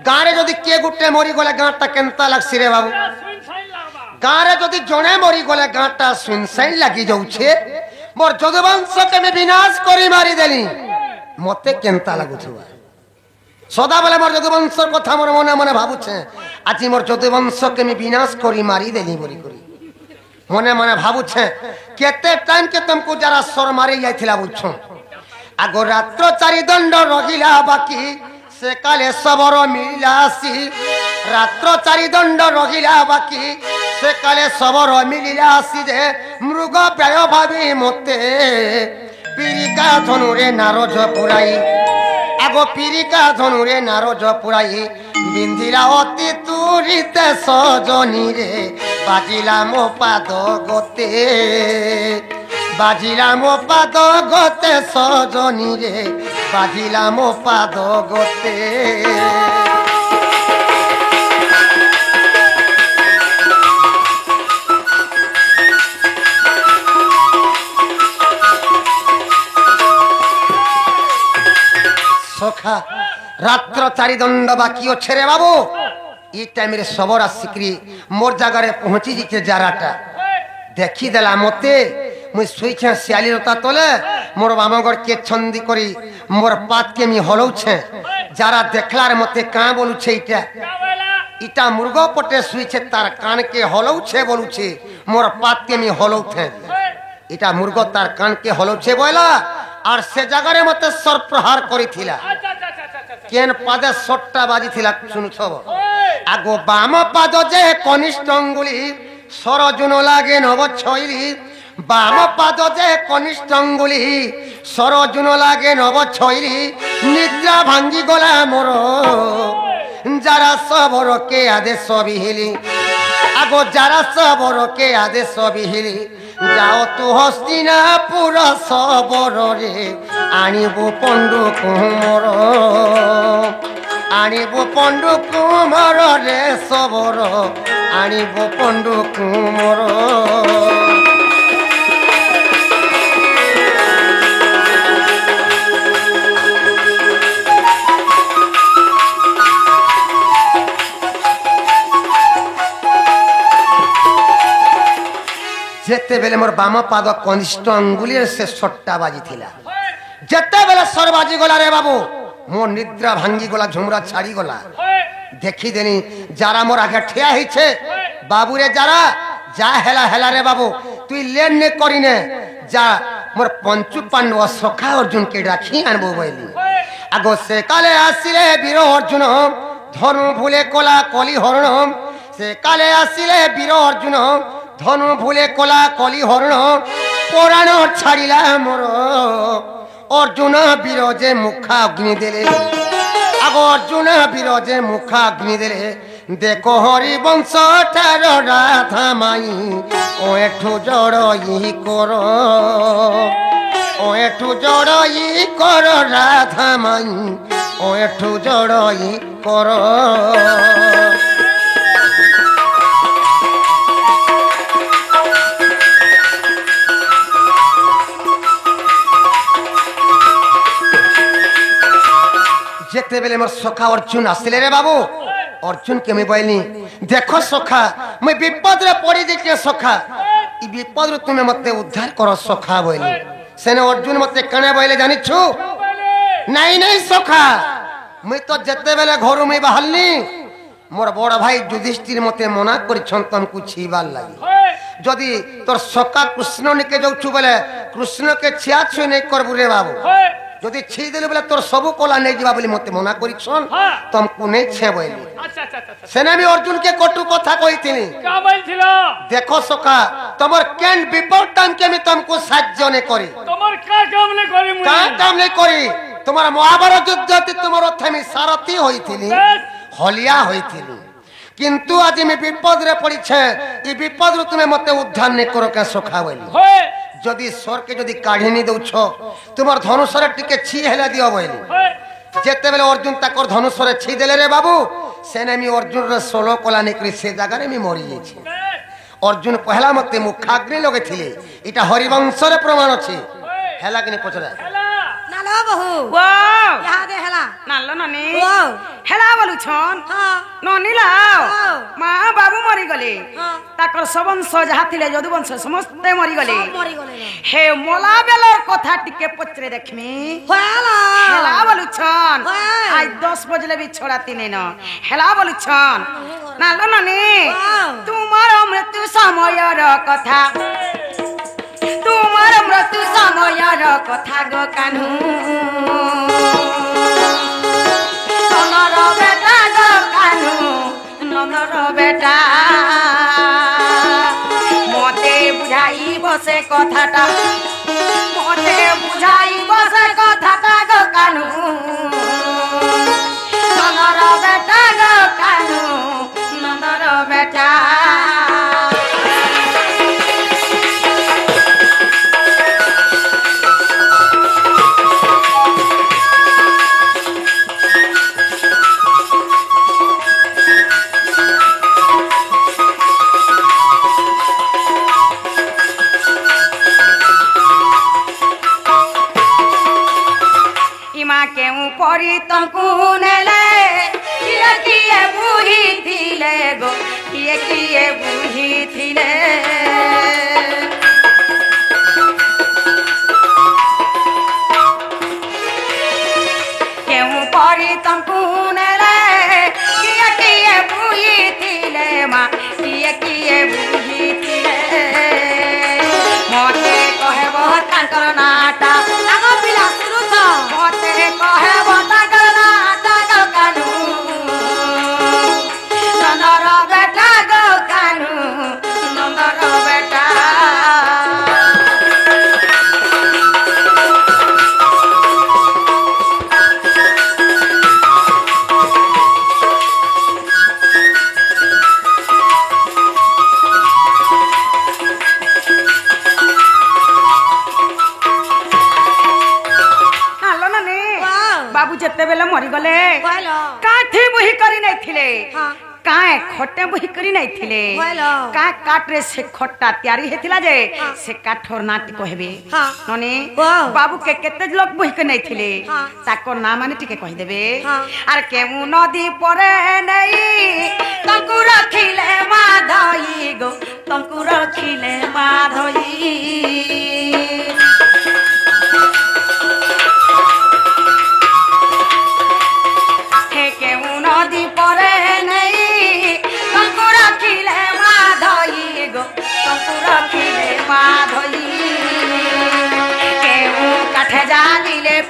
গাঁরে যদি কে গুটে মরি গলে গাঁটা কেনতা লাগছি রে বাবু গাঁরে যদি জনে মরি গলে গাঁটা সুনসাইন লাগি যাউছে মোর যদুবংশকে আমি বিনাশ করি মারি দেলি মতে কেনতা লাগুথিবা সদা বলে মোর যদুবংশর কথা মোর মনে মনে ভাবুছে আজি মোর যদুবংশকে আমি বিনাশ করি মারি দেলি বলি করি মনে মনে ভাবুছে কেতে টাইম কে তুমকু যারা সর মারি যাইছিলা বুঝছ আগো রাত্র চারি দণ্ড রহিলা বাকি সে কালে সবর মিলিলা আসি রাত্র চারি দণ্ড রহিলা বাকি সে কালে সবর মিলিলা আসি যে মৃগ প্রায় ভাবি মতে পিরিকা ধনুরে নারজ পুরাই আগো পিরিকা ধনুরে নারজ পুরাই বিন্ধিলা অতি তুরিতে সজনী রে বাজিলা মো পাদ গতে বাজিলা মো পাদ গতে সজনী রে বাজিলা মো পাদ গতে সখা রাত্র চারি দণ্ড বাকি অছে রে বাবু এই টাইমে সবর আসিকি মোর জায়গায় পৌঁছি যাচ্ছে যারাটা দেখি দেলা মতে মুই শুইছে শিয়ালি লতা তলে মোর বামগড়কে ছন্দি করি মোর পাতকে আমি হলৌছে যারা দেখলার মতে কাঁ বলুছে এইটা ইটা মৃগ পটে শুইছে তার কানকে হলৌছে বলুছে মোর পাতকে আমি হলৌছে এটা মৃগ তার কানকে হলৌছে বইলা আর সে জায়গায় মতে সর প্রহার করিছিলা কেন পাদে সট্টা বাজিছিলা শুনুছ আগো বাম পাদ যে কনিষ্ঠ অঙ্গুলি সরজুন লাগে নব ছইলি বাম পাদ যে কনিষ্ঠ অঙ্গুলি সরজুন লাগে নব ছইলি নিদ্রা ভাঙ্গি গলা মোর যারা সবরকে আদেশ বিহিলি আগো যারা সবরকে আদেশ বিহিলি যাও তু হস্তিনাপুর সবরে আনিবু পণ্ডু কুমর আনিবু পণ্ডু কুমর রে সবর আনিবু পণ্ডু কুমর যেতেবেলে মোর বাম পাদ কনিষ্ঠ অঙ্গুলির সে সট্টা বাজিছিলা যেতে বেলে সরবাজি গলা রে বাবু মো নিদ্রা ভাঙ্গি গলা ঝুমরা ছাড়ি গলা দেখি দেনি যারা মোর আগে ঠিয়া হইছে বাবুরে যারা যা হেলা হেলা রে বাবু তুই লেন নে করিনে যা মোর পঞ্চু পাণ্ডব সখা অর্জুন কে রাখি আনবো বইলি আগো সে কালে আসিলে বীর অর্জুন ধনু ভুলে কলা কলি হরণ সে কালে আসিলে বীর অর্জুন ধনু ভুলে কলা কলি হরণ পুরাণ ছাড়িলা মোর অর্জুন বিরজে মুখা অগ্নি দেলে আগো অর্জুন বিরজে মুখা অগ্নি দেলে দেখো হরিবংশ ঠার রাধা মাই ও এঠু জড়ই কর ও এঠু জড়ই কর রাধা মাই ও এঠু জড়ই কর যেতে বেলে মোর সখা অর্জুন আসলে রে বাবু অর্জুন কে আমি বইনি দেখো সখা মুই বিপদরে পড়ি দেখে সখা এই বিপদ তুমি মতে উদ্ধার করো সখা বইলি সেনে অর্জুন মতে কানে বইলে জানিছু নাই নাই সখা মুই তো যেতে বেলে ঘরু মুই বাহারলি মোর বড় ভাই যুধিষ্ঠির মতে মনা করিছন তমকু ছিবার লাগি যদি তোর সখা কৃষ্ণ নিকে যাউছু বলে কৃষ্ণকে ছিয়া ছুঁ নেই করবু রে বাবু যদি ছি দেলে বলে তোর সবু কলা নেই যাবা বলে মতে মনা করিছন তমকু নেই ছে বইলি সেনে আমি অর্জুনকে কটু কথা কইতিনি কা বলছিল দেখো সখা তোমার কেন বিপদ টাইমকে আমি তমকু সাহায্য নে করি তোমার কা কাম নে করি মুই কা কাম নে করি তোমার মহাভারত যুদ্ধতে তোমার আমি সারথি হইতিনি হলিয়া হইতিনি কিন্তু আজ আমি বিপদরে পড়িছে এই বিপদরু তুমি মতে উদ্ধার নে করো কে সখা বইলি যদি সরকে যদি কাঢ়িনি দউছ তোমার ধনুষরে টিকে ছি হেলা দিও বইলি যেতে বেলে অর্জুন তাকর ধনুষরে ছি দেলে রে বাবু সেনে আমি অর্জুনরে 16 কলা নিকরি সে জায়গারে আমি মরি যাইছি অর্জুন পহলা মতে মুখাগ্নি লগেছিলে এটা হরিবংশরে প্রমাণ আছে হেলা কিনে পছরা নালো বহু ও ইহাদে হেলা নালো ননি ও হেলা বলুছন হ্যাঁ ননি লাও হ্যাঁ। মা বাবু মরি গলে হ্যাঁ। তাকর সবংশ যাহা থিলে যদুবংশ সমস্তে মরি গলে সব মরি গলে না। হে মোলা বেলর কথা টিকে পচরে দেখমি হেলা হেলা বলুছন হ্যাঁ। আজ 10 বজলে বি ছড়াতি নেন হেলা বলুছন নালো ননি হ্যাঁ। তোমার মৃত্যু সময়ের কথা তোমার মৃত্যু সময়ের কথা গো কানু ননর বেটা গো কানু ননর বেটা মতে বুঝাই বসে কথাটা মতে বুঝাই বসে কথাটা গো কানু ননর বেটা গো কানু ননর বেটা কেউ পরি তঙ্কু নেলে কিয়ে কিয়ে বুঝিছিলে গো কিয়ে কিয়ে বুঝিছিলে কেউ পরি তঙ্কু নেলে কিয়ে কিয়ে বুঝিছিলে মা কিয়ে কিয়ে বুঝিছিলে মতে কহেব তাঙ্কর নাটা আগ পিলা শুরু তো মতে কহেব তাঙ্কর নাটা গো কানু নন্দর বেটা গো কানু নন্দর বেটা बाबू जिते बेले मरी गले काठी बुही करी नहीं थिले काए खट्टे बुही करी नहीं थिले का काटरे से खट्टा तैयारी हेथिला जे से काठर नाटी कहबे ननी बाबू के केते लोग बुही के नहीं थिले ताको नाम माने टिके कहि देबे आर केमु नदी परे नहीं तंकु रखिले माधई गो तंकु रखिले माधई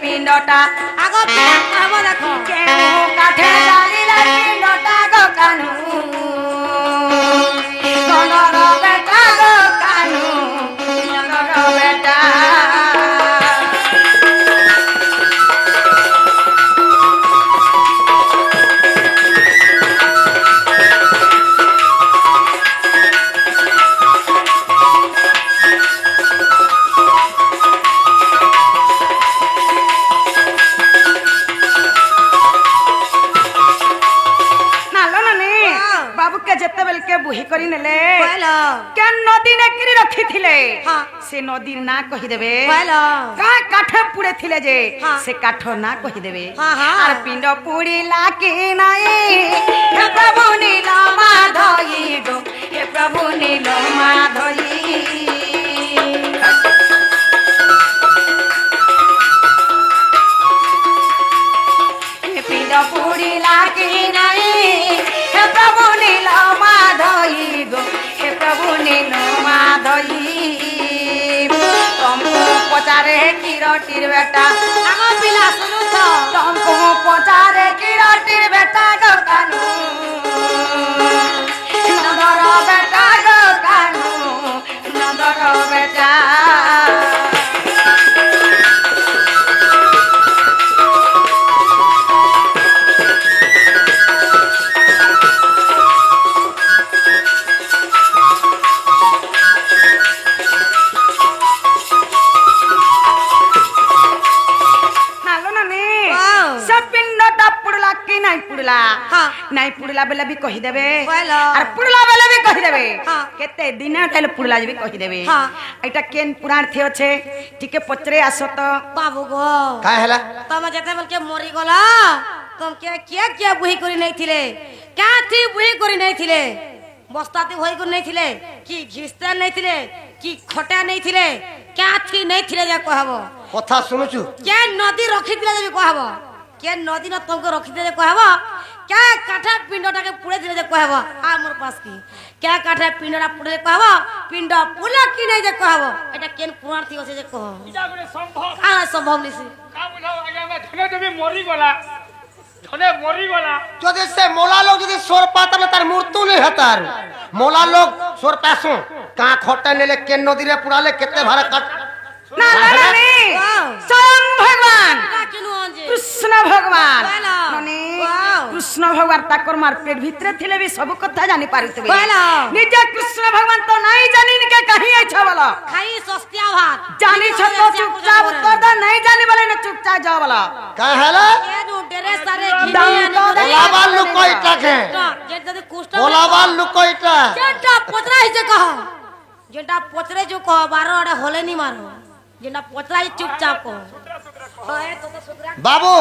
পিণ্ডটা আগ কহব দেখো কেউ কাঠে জালিলে পিণ্ডটা গো কানু নন্দর বেটা গো কানু নন্দর বেটা बुही करी नेले के नदी ने किरी रखी थिले से नदी ना कहि देबे का काठे पुड़े थिले जे से काठो ना कहि देबे आर पिंड पुड़ी लाके नाई हे प्रभु नीला माधई गो हे प्रभु नीला माधई हे पिंड पुड़ी लाके नाई हे प्रभु नीला माधई गो हे प्रभु नीला माधई तुमको पचारे किरटिर बेटा आगो पिला सुनु तो तुमको पचारे किरटिर बेटा गो कानू नंदर बेटा गो कानू नंदर बेटा नहीं पुड़ला बेले भी कहि देबे और पुड़ला बेले भी कहि देबे केते दिन काल पुड़ला भी कहि देबे एटा केन पुराण थे छे ठीके पचरे आसो तो बाबू गो का हैला तुम जते बोल के मरी गला तुम क्या बुही करी नहीं थिले क्या थी बुही करी नहीं थिले बस्ताती होई को नहीं थिले कि घिस्ता नहीं थिले कि खटा नहीं थिले क्या थी नहीं थिले जा कहबो कथा सुनुचु क्या नदी रखी थिले जे कहबो क्या नदी न तुमको रखी दे कहबो क्या काठा पिंडटा के पुड़े दिले जे कहबो आ मोर पास की क्या काठा पिंडटा पुड़े कहबो पिंड पुला की नहीं जे कहबो एटा केन पुराण थी ओसे जे कहो इटा गुने संभव आ संभव निसी का बुझाओ आगे में धने देवी मरी गला धने मरी गला যদি সে মোলা লোক যদি সোর পাতালে তার মৃত্যু নেই হতার মোলা লোক সোর পাসু কা খটা নেলে কেন নদীরে পুরালে কেতে ভাড়া কাট ना स्वयं भगवान कृष्ण भगवान कृष्ण भगवान ताकर मार पेट भीतर थिले भी सब कथा जानि पारितबे निजे कृष्ण भगवान तो नहीं जानि के कहीं छ बोलो खाई सस्तिया भात जानि छ तो चुपचाप उत्तर द नहीं जानि बोले न चुपचाप जा बोलो का हैला ए नु डेरे सारे घिनी ओलाबाल लुकोइटा के जे जदी कुष्ठ ओलाबाल लुकोइटा जेटा पोतरा ही जे कहो जेटा पोतरे जो कहो 12 अड़े होले नहीं मारो जेना पोतरा ही चुपचाप को बाबू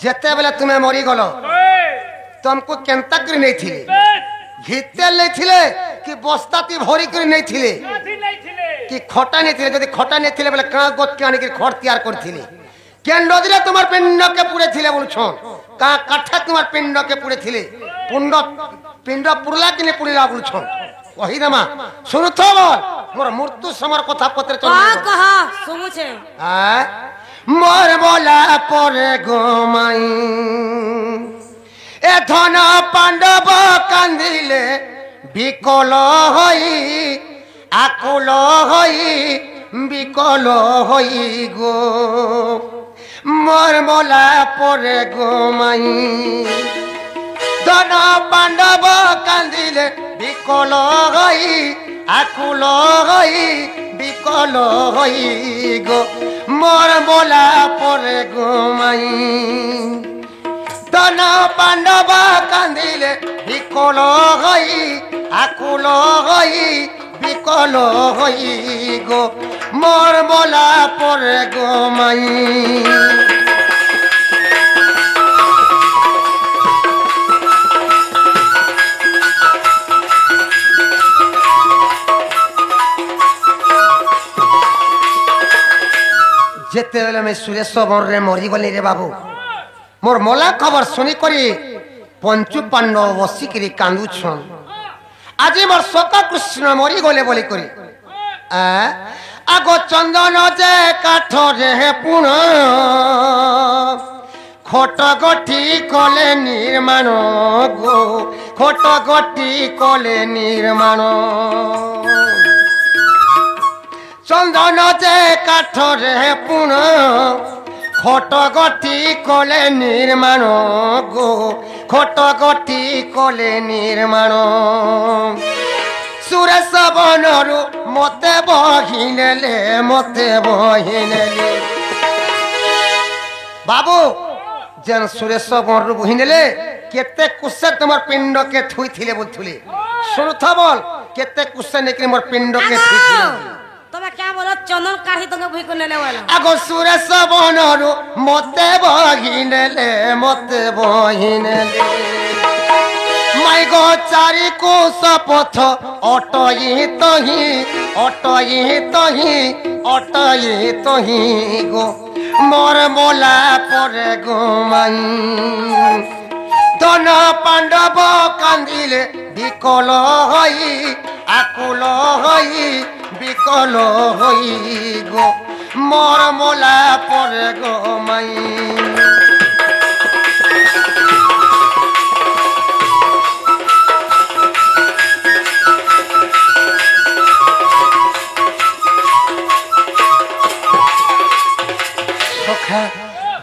जेते बेले तुम्हें मरी गलो तुमको केनता करी नहीं थिले घिते नहीं थिले कि बस्ताती भरी करी नहीं थिले कि खटा नहीं थिले यदि खटा नहीं थिले बेले का गोत के आनी के खट तैयार करथिले केन नदीरे तुम्हार पिंड के पुड़े थिले बोलछो का काठा तुम्हार पिंड के पुड़े थिले पिंड पुरला कि नहीं पुरला बोलछो वही नमा सुनु तो मोर मृत्यु समर कथा पत्र चल कहा सुनु छे आ मोर बोला परे गोमाई ए धन पांडव कांदिले बिकल होई आकुल होई बिकल होई गो मोर बोला परे गोमाई धन पांडव कांदिले बिकल होई आकुल होई बिकल होई गो मोर बोला परे गोमाई धन पांडव कांदिले बिकल होई आकुल होई बिकल होई गो मोर बोला परे गोमाई जेते बेले मैं सुरेश रे मरी गली रे बाबू मोर मोला खबर सुनी करी पंचु पांडव बसिकी कांदुछन आज मोर सका कृष्ण मरी गले बोली करी আগো চন্দন যে কাঠরে পুণ খট গঠি কলে নির্মাণ গো খট গঠি কলে নির্মাণ চন্দন যে কাঠরে পুণ খট গঠি কলে নির্মাণ গো খট গঠি কলে নির্মাণ সুরেশ বনরু মতে বহিনেলে মতে বহিনেলে বাবু যেন সুরেশ বনরু বহিনেলে কেতে কুসে তোমার পিণ্ডকে থুইছিলে বলথুলি শুনুথ বল কেতে কুসে নেকি মোর পিণ্ডকে থুইছিলে তুমি क्या बोलो चंदन काढ़ी तुमके भूई को नेले वाला আগো সুরেশ বনরু মতে বহিনেলে মতে বহিনেলে মাই গো চারি কোষ পথ অটই তহি অটই তহি অটই তহি গো মোর মোলা পরে গো মাই ধন পাণ্ডব কান্দিলে বিকল হই আকুল হই বিকল হই গো মোর মোলা পরে গো মাই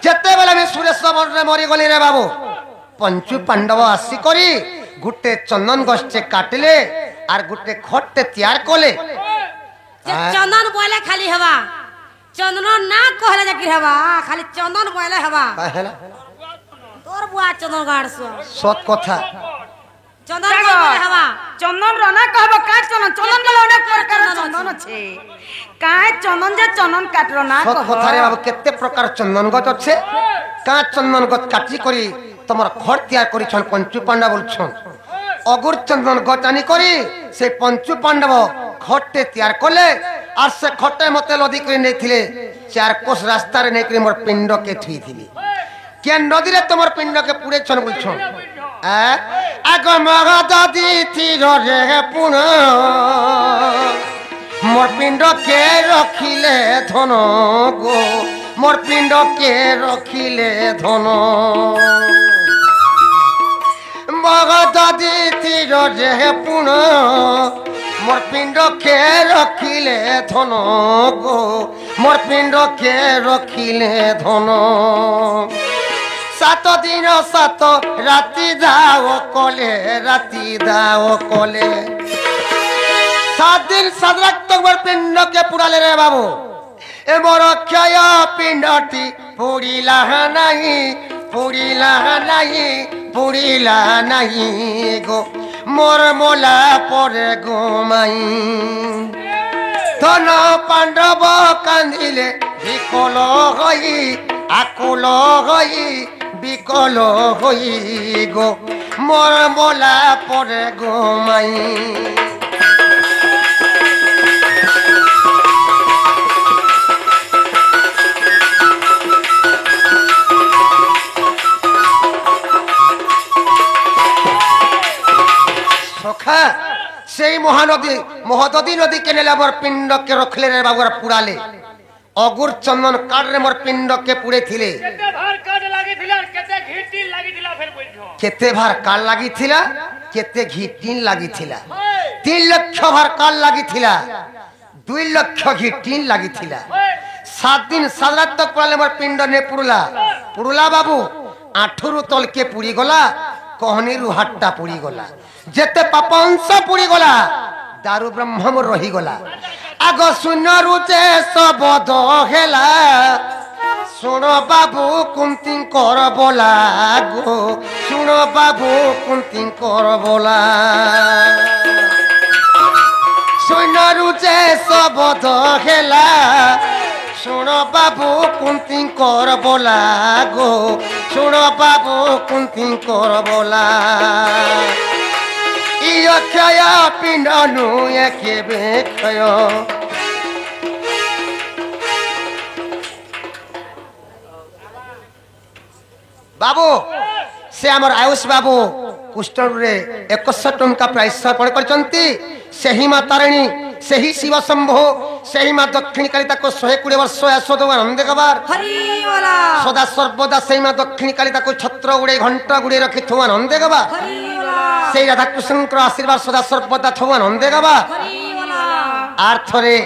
যেতেবেলে আমি সুরেশ বনরে মরি গলি রে বাবু পঞ্চু পাণ্ডব আসি করি গুটে চন্দন গছটে কাটিলে আর গুটে খটতে তৈয়ার কলে चंदन बोले खाली हवा चंदन ना कहले जाकी हवा खाली चंदन बोले हवा হেলা तोर बुआ चंदन गाड़सो সৎ কথা चंदन बोले हवा চন্দন রনা কহব কা চন্দন চন্দন বলে অনেক প্রকার চন্দন আছে কায় চন্দন যে চন্দন কাটলো না সৎ কহব কথা রে বাবু কেতে প্রকার চন্দন গছ আছে কা চন্দন গছ কাটি করি তোমার ঘর তৈয়ার করিছন পঞ্চু পাণ্ডব বলছন অগুর চন্দন গছ আনি করি সেই পঞ্চু পাণ্ডব ঘরটে তৈয়ার করলে আর সে খটে মতে লদি করে নেইছিলে চার কোষ রাস্তারে নেই করে মোর পিণ্ডকে থুইছিলি কেন নদীরে তোমার পিণ্ডকে পুড়েছন বলছন আগ মহাদি তীর রে পুণ মোর পিণ্ডকে রখিলে ধন গো মোর পিণ্ডকে রখিলে ধন মহাদি তীর রে পুণ মোর পিণ্ডকে রখিলে ধন গো মোর পিণ্ডকে রখিলে ধন সাত দিন সাত রাতি যাও কলে রাতি যাও কলে 7 দিন 7 রাত তোমার পিণ্ডকে পুড়ালে রে বাবু এ মোর ক্ষয় পিণ্ডটি পুড়িলা নাহি পুড়িলা নাহি পুড়িলা নাহি গো মোর মোলা পরে গো মাই ধন পাণ্ডব কান্দিলে বিকল হই আকুল হই বিকল হই গো মোর মোলা পরে গো মাই সখা সেই মহানদী মহদদী নদী কে নেলে আমার পিণ্ডকে রখলে রে বাবুরা পুড়ালে অগুর চন্দন কাটরে মোর পিণ্ডকে পুড়েছিলে কেতে ভার কাট লাগিଥିଲା কেতে ঘিটিল লাগিଥିଲା ফের বইছো কেতে ভার কাল লাগিଥିଲା কেতে ঘিটিন লাগিଥିଲା 3 লক্ষ ভার কাল লাগিଥିଲା 2 লক্ষ ঘিটিন লাগিଥିଲା 7 দিন 7 রাত তক পুড়ালে মোর পিণ্ড নে পুড়লা পুড়লা বাবু আঠুরু তলকে পুড়ি গলা कहनी हाटा पुड़ी गला जेते पापंस पुड़ी गला दारू ब्रह्म रही गला आग शून्य रुचे सबद हेला सुन बाबू कुंती कर बोला गो सुन बाबू कुंती कर बोला शून्य रुचे सबद हेला सुन बाबू कुंती कर बोला गो सुन बाबू कुंती कर बोला क्षय पिंड नुए क्षय बाबू से आमर आयुष बाबू कुष्ठरे 100 टंका प्राइस अर्पण करछंती सेही माताराणी सेही शिव शंभो সেই মা দক্ষিণী কালী তাকে 120 ବର୍ଷ ୟଶୋଦ ଆନନ୍ଦ ଦେବାର ସଦା ସର୍ବଦା ସେଇ ମା ଦକ୍ଷିଣୀ କାলী ତାକୁ ଛତ୍ର ଗୁଡେ ଘଣ୍ଟା ଗୁଡେ ରଖିଥିବ ଆନନ୍ଦ ଦେବା ସେଇ ରାଧାକୃଷ୍ଣଙ୍କର ଆଶୀର୍ବାଦ ସଦା ସର୍ବଦା ଥିବ ଆନନ୍ଦ ଦେବା আর থরে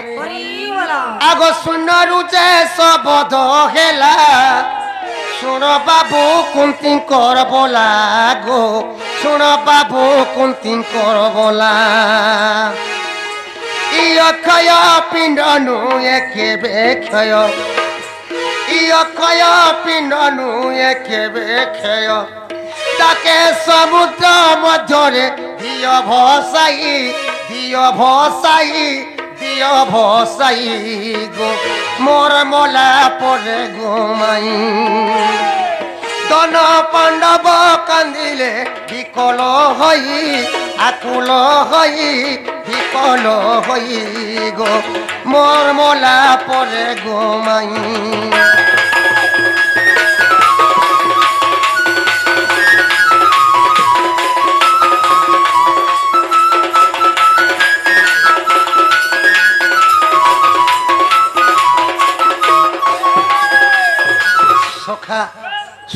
আগ শুনরু যে শবদ হেলা শুণ বাবু কুন্তি কর বলা গো শুণ বাবু কুন্তি কর বলা ইয়ক্ষয় পিণ্ড নুয়ে কেবে ক্ষয় ইয়ক্ষয় পিণ্ড নুয়ে কেবে ক্ষয় তাকে সমুদ্র মধ্যরে দিয় ভসাই দিয় ভসাই দিয় ভসাই গো মোর মলা পরে গোমাই দন পাণ্ডব কান্দিলে বিকল হই আকুল হই বিকল হই গো মোর মলা পরে গোমাই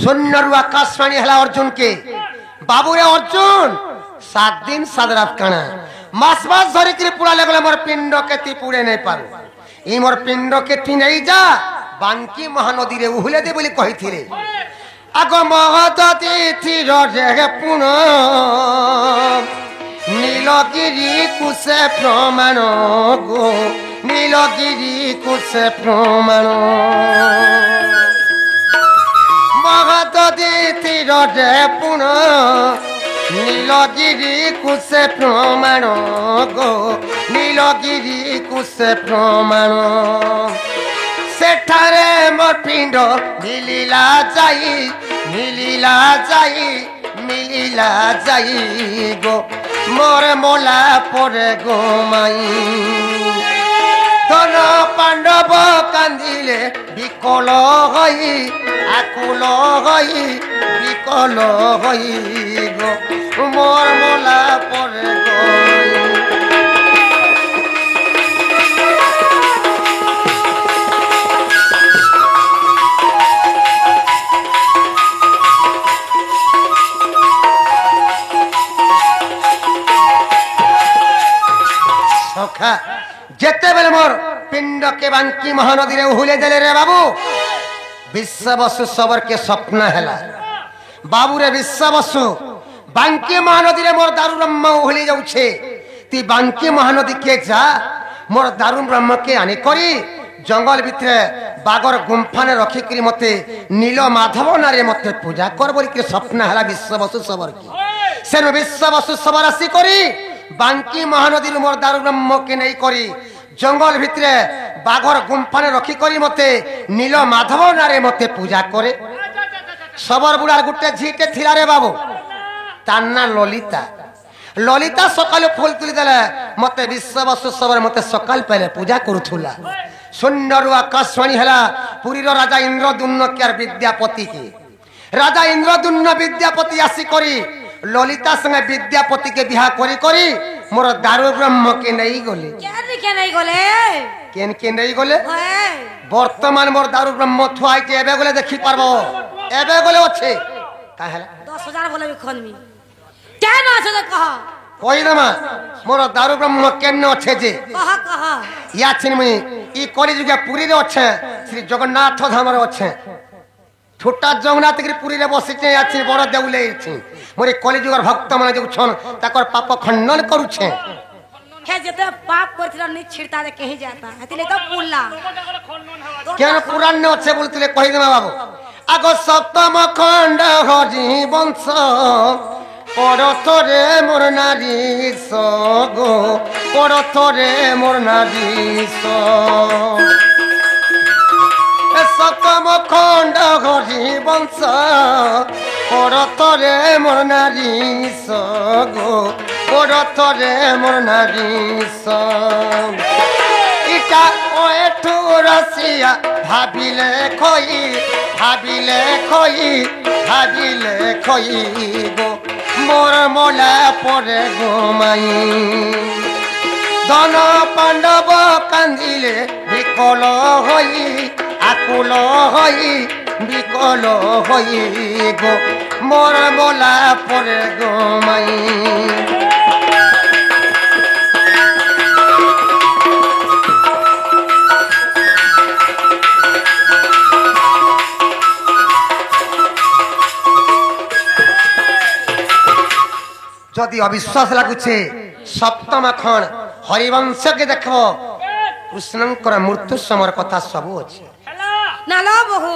শূন্যরু আকাশবাণী হেলা অর্জুন কে বাবুরে অর্জুন 7 দিন 7 রাত কানা মাস মাস ধরে কি পুরা লাগলে মোর পিণ্ড কেতি পুড়ে নাই পারু এই মোর পিণ্ড কেতি নেই যা বাঙ্কি মহানদী রে উহুলে দে বলি কহিছিলে আগ মহদতি তীর রে পুন নীলগিরি কুসে প্রমাণ গো নীলগিরি কুসে প্রমাণ মহদতি তীর রে পুন নীলগিরি কুসে প্রমাণ গো নীলগিরি কুসে প্রমাণ সেঠারে মোর পিণ্ড মিলিলা যাই মিলিলা যাই মিলিলা যাই গো মোর মোলা পরে গোমাই ধন পাণ্ডব কান্দিলে বিকল হই আকুল হই বিকল হই গো মোর মোলা পরে গোমাই যেতেবেলে মোর পিণ্ড কে বাঙ্কি মহানদী রে উহুলে দেলে রে বাবু বিশ্ববসু সবরকে স্বপ্ন হেলা বাবু রে বিশ্ববসু বাঙ্কি মহানদী রে মোর দারু ব্রহ্ম উহুলি যাউছে তুই বাঙ্কি মহানদী কে যা মোর দারু ব্রহ্মকে আনি করি জঙ্গল ভিতরে বাগর গুম্ফানে রখিকি মতে নীল মাধব নারে মতে পূজা কর বলি কি স্বপ্ন হেলা বিশ্ববসু সবর কি সেন বিশ্ববসু সবর আসি করি বাঙ্কি মহানদীর মোর দারু ব্রহ্মকে নেই করি জঙ্গল ভিতরে বাঘর গুম্ফানে রখি করি মতে নীল মাধব নারে মতে পূজা করে সবর বুড়ার গুটে ঝিটে থিলা রে বাবু তার না ললিতা ললিতা সকালে ফুল তুলি দেলে মতে বিশ্ববসু সবর মতে সকাল পেলে পূজা করুথুলা সুন্দর আকাশবাণী হেলা পুরীর রাজা ইন্দ্রদুম্ন কে বিদ্যাপতি কে রাজা ইন্দ্রদুম্ন বিদ্যাপতি আসি করি ললিতা সঙ্গে বিদ্যাপতি কে বিহা করি করি মোর দারু ব্রহ্ম কে নেই গলে কেন কে নেই গলে বর্তমান মোর দারু ব্রহ্ম থুয়াইতে এবে গলে দেখি পারবো এবে গলে আছে কাহেলা 10,000 বলে বিখনমি কেন আছে কহ কই দেমা মোর দারু ব্রহ্ম কেন আছে যে কহ কহ ইয়া চিনমি ই কলি যুগে পুরী রে আছে শ্রী জগন্নাথ ধাম রে আছে ছোটা জগন্নাথ গিরি পুরী রে বসিছে আছে বড় দেউলে আছে মোরে কলি যুগর ভক্ত মানে যে ছন তাকর পাপ খণ্ডন করুছে হে যেতে পাপ করছিল নি ছিড়তা দে কহি যাতা হেতিলে তো পুল্লা কেন পুরাণ আছে বলতিলে কই দেমা বাবু আগ সপ্তম খণ্ড হরি বংশ পরথরে মোর নারী গো পরথরে মোর নারী সপ্তম খণ্ড হরি বংশ পরথরে মোর নারী গো পরথরে মোর নারী ইটা ওঠু রসিয়া ভাবিলে খই ভাবিলে খই ভাবিলে খই গো মোর মোলা পরে গোমাই ধন পাণ্ডব কান্দিলে বিকল হই আকুল হই বিকল হই গো মোর বলা পরে গো মাই যদি অবিশ্বাস লাগুছে সপ্তম খণ্ড হরিবংশকে দেখ কৃষ্ণଙ୍କର ମୃତ୍ୟୁ ସମୟର କଥା ସବୁ ଅଛି ନାଲୋ ବୋହୁ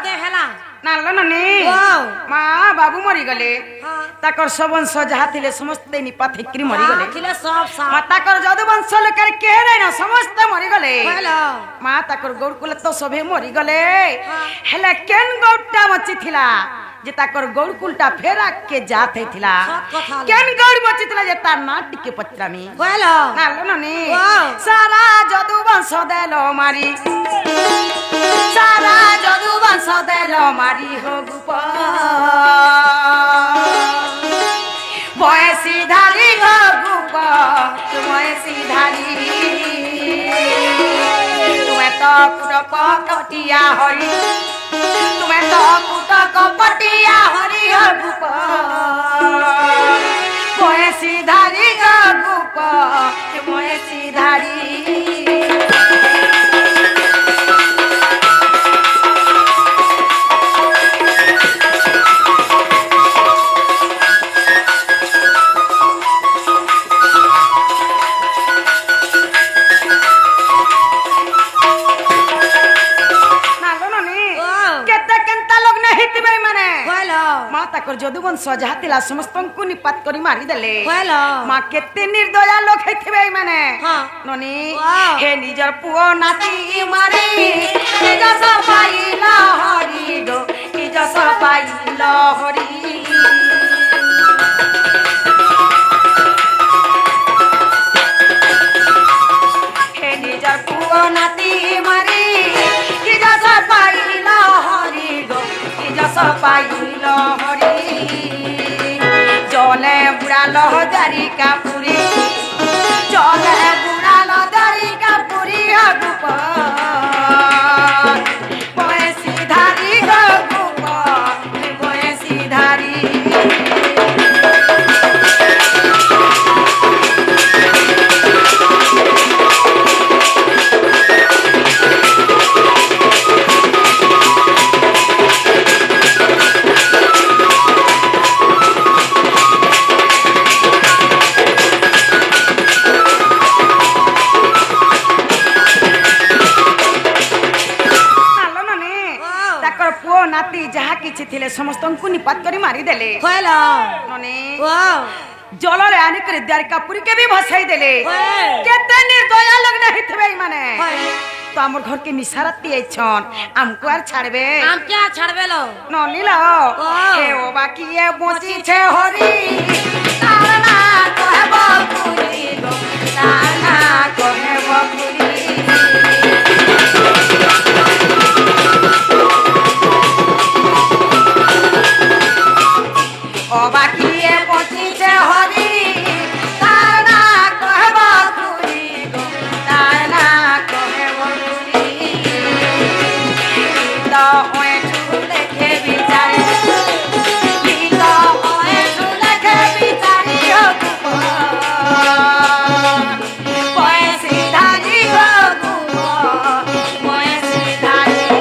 ଦେ ହେଲା ନାଲୋ ନନି ମା ବାବୁ ମରିଗଲେ ତାଙ୍କର ସବୁ ବଂଶ ଯାହା ଥିଲେ ସମସ୍ତେ ନିପାତ ହେଇକିରି ମରିଗଲେ ଥିଲେ ସବ ସବ ମା ତାଙ୍କର ଯଦୁ ବଂଶ ଲୋକରେ କେହି ନାଇଁ ନା ସମସ୍ତେ ମରିଗଲେ ମା ତାଙ୍କର ଗୌରକୁଲ ତ ସଭେ ମରିଗଲେ ହେଲେ କେନ୍ ଗୌରଟା ବଞ୍ଚିଥିଲା जे ताकर गौरकुलटा फेरा के जात हेथिला केन गौर बचितला जे तार ना टिके पत्रामी होलो नालो ननी सारा जदु वंश देलो मारी सारा जदु वंश देलो मारी हो गुप बयसी धारी हो गुप बयसी धारी तुम्हें तो कुटप कटिया हरी तुम्हें तो कुटक पटिया हरि गुप बयसी धारी गुप बयसी धारी जदु वंश जहा तिला समस्तंकु निपात करी मारी देले मां केते निर्दया लोक हेथिबे माने ननी हे निजर पुओ नाती मारी निज सपाइला हरि गो निज सपाइला हरि हे निजर पुओ नाती मारी निज सपाइला हरि गो निज सपाइला हरि चले बुढ़ा लहदारी का पूरी चले बुढ़ा लहदारी का पूरी गुप बयसी धारी गुप बयसी धारी ଥିଲେ ସମସ୍ତଙ୍କୁ ନିପାତ କରି ମାରି ଦେଲେ ନନି ଜଳ ରେ ଆଣି କରି ଦ୍ୱାରିକା ପୁରୀ କେ ବି ଭସାଇ ଦେଲେ କେତେ ନିର୍ଦୟା ଲଗ୍ନ ହେଇଥିବେ ମାନେ तो हमर घर के निसारती आइछन हमको आर छाड़बे हम क्या छाड़बे लो ननी लो ए ओ बाकी ए बोची छे हरी तारना कहे बकुरी गो तारना कहे बकुरी ओ बाकी ए बोची छे हरी तारना कहे बकुरी गो तारना कहे ओए झूले के बिचारे नीला ओए झूले के बिचारे ओए सीधारी हो ओए सीधारी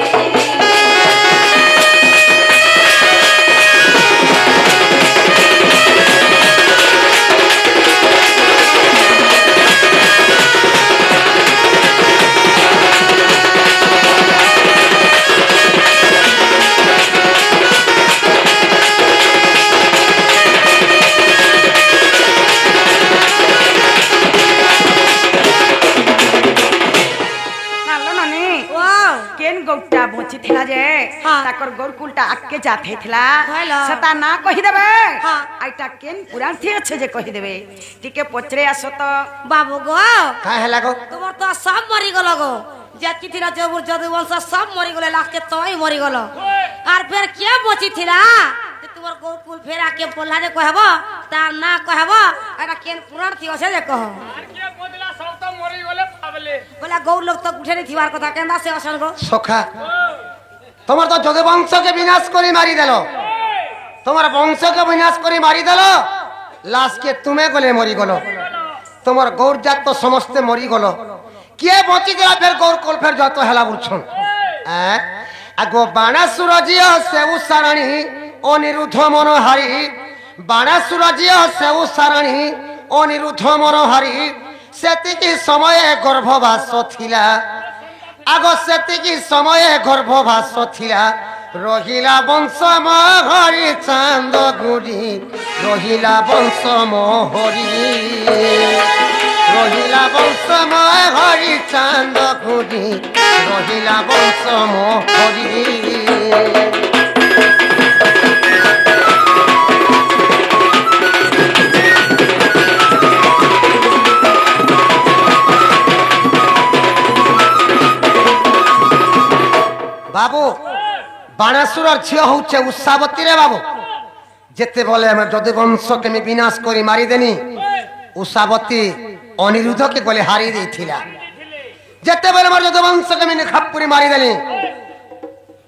बची थिला जे ताकर गोरकुलटा आके जाथे थिला सता ना कहि देबे आइटा केन पुराण थी अच्छे जे कहि देबे टिके पचरे आसो तो बाबू गो का हैला गो तुमर तो सब मरि गलो गो जाति थिला जबुर जदु वंश सब मरि गले लास्ट के तोई मरि गलो आर फिर क्या बची थिला तुम तमर को कुल फेरा के पोला जे कहबो तार ना कहबो एटा केन पुराण थी ओसे जे कह আর কি বদলা সব তো মরি গলে পাবলে बोला गौ लोग तो उठे नहीं थीवार কথা केंदा से असन गो সখা তোমার তো যদু বংশকে বিনাশ করে মারি দিল তোমার বংশকে বিনাশ করে মারি দিল লাস্টকে তুমি গলে মরি গল তোমার গৌর জাত তো সমস্ত মরি গল কে বঁচি দিলা ফের গৌর কোল ফের যত হেলা বুঝছন আগো বাণাসুর জিও সেউ সারণী অনিরুদ্ধ মনোহারি বাণাসুর জিও সেউ সারণী অনিরুদ্ধ মনোহারি সেতিকি সময়ে গর্ভবাস থিলা আগো সেতিকি সময়ে গর্ভবাস থিলা রহিলা বংশ মহরি চান্দ গুড়ি রহিলা বংশ মহরি রহিলা বংশ মহরি চান্দ গুড়ি রহিলা বংশ মহরি বাবু বাণাসুরর ঝিও হচ্ছে উৎসাবতী রে বাবু যেতে বলে আমার যদি বংশকে আমি বিনাশ করে মারি দেনি উৎসাবতী অনিরুদ্ধকে বলে হারিয়ে দিয়েছিলা যেতে বলে আমার যদি বংশকে আমি খাপ্পুরি মারি দেনি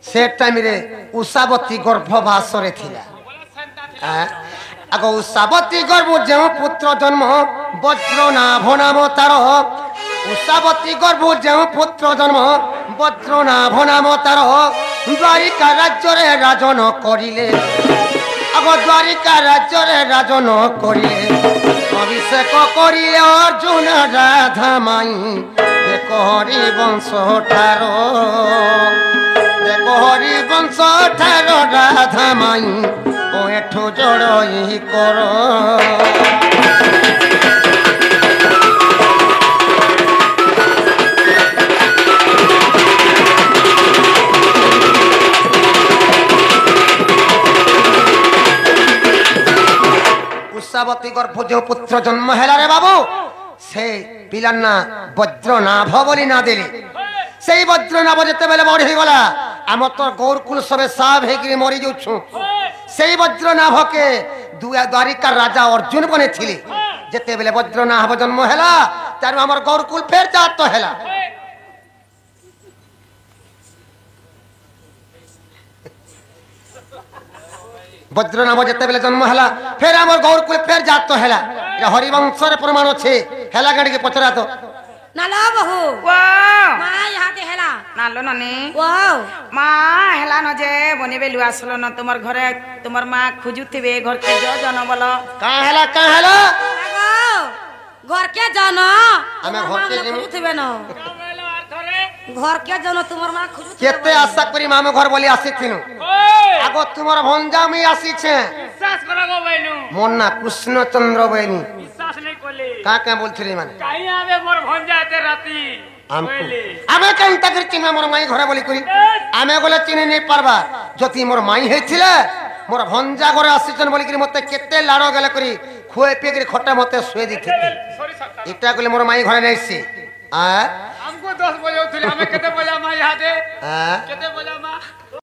সে টাইমে উৎসাবতী গর্ভবাসরে থিলা আগ উৎসাবতী গর্ভ যে পুত্র জন্ম বজ্র নাভ নাম তার উৎসাবতী গর্ভ যে পুত্র জন্ম বজ্র নাভ নাম তার দ্বারিকা রাজ্যরে রাজন করিলে আগ দ্বারিকা রাজ্যরে রাজন করিলে অভিষেক করিলে অর্জুন রাধা মাই দেখ হরি বংশ ঠার দেখ হরি বংশ ঠার রাধা মাই ও এঠু জড়ই কর উৎসাবতী গর্ভ যে পুত্র জন্ম হেলা রে বাবু সেই পিলার না বজ্র নাভ বলি না দিলি সেই বজ্র নাভ যেতেবেলে বড় হয়ে গলা আমার তো গৌরকুল সবে সাব হয়ে মরি যাচ্ছু সেই বজ্র নাভকে দ্বারিকার রাজা অর্জুন বনেছিলি যেতেবেলে বজ্র নাভ জন্ম হেলা তার আমার গৌরকুল ফের জাত হেলা বজ্র নাম যেতেবেলে জন্ম হেলা ফের আমার গৌরকুল ফের জাত হেলা এটা হরিবংশর প্রমাণ আছে হেলা গাড়িকে পচরা তো নালো বহু ওয়া মা ইহাতে হেলা নালো ননি ওয়াও মা হেলা ন যে বনিবে লু আসলো ন তোমার ঘরে তোমার মা খুঁজুথিবে ঘরকে জন বল কা হেলা আগো ঘর কে জানো আমি ঘরকে জিমি খুঁজুথিবে ন কাবেলো আর ধরে ঘর কে জানো তোমার মা খুঁজুথিবে কেতে আশা করি মামু ঘর বলি আসিছিনু ওই আগো তোমার ভঞ্জামি আসিছে বিশ্বাস করা গো বাইনু মোর না কৃষ্ণচন্দ্র বৈনী বিশ্বাস নেই করলে কা বলছিলি মানে কাই আবে মোর ভঞ্জাতে রাতি কইলে আমি কেনটা করে চিনা মোর মাই ঘরে বলি করি আমি গলে চিনি নেই পারবা যদি মোর মাই হয়েছিল মোর ভঞ্জা ঘরে আসিছেন বলি করি মতে কেতে লাড় গেলে করি খুয়ে পিয়ে করে খটা মতে শুয়ে দিতে সরি সাকা এটা কইলে মোর মাই ঘরে নেইছি हमको 10 बजे उठले हमें केते बजा मा यहाँ दे হ্যাঁ केते बजा मा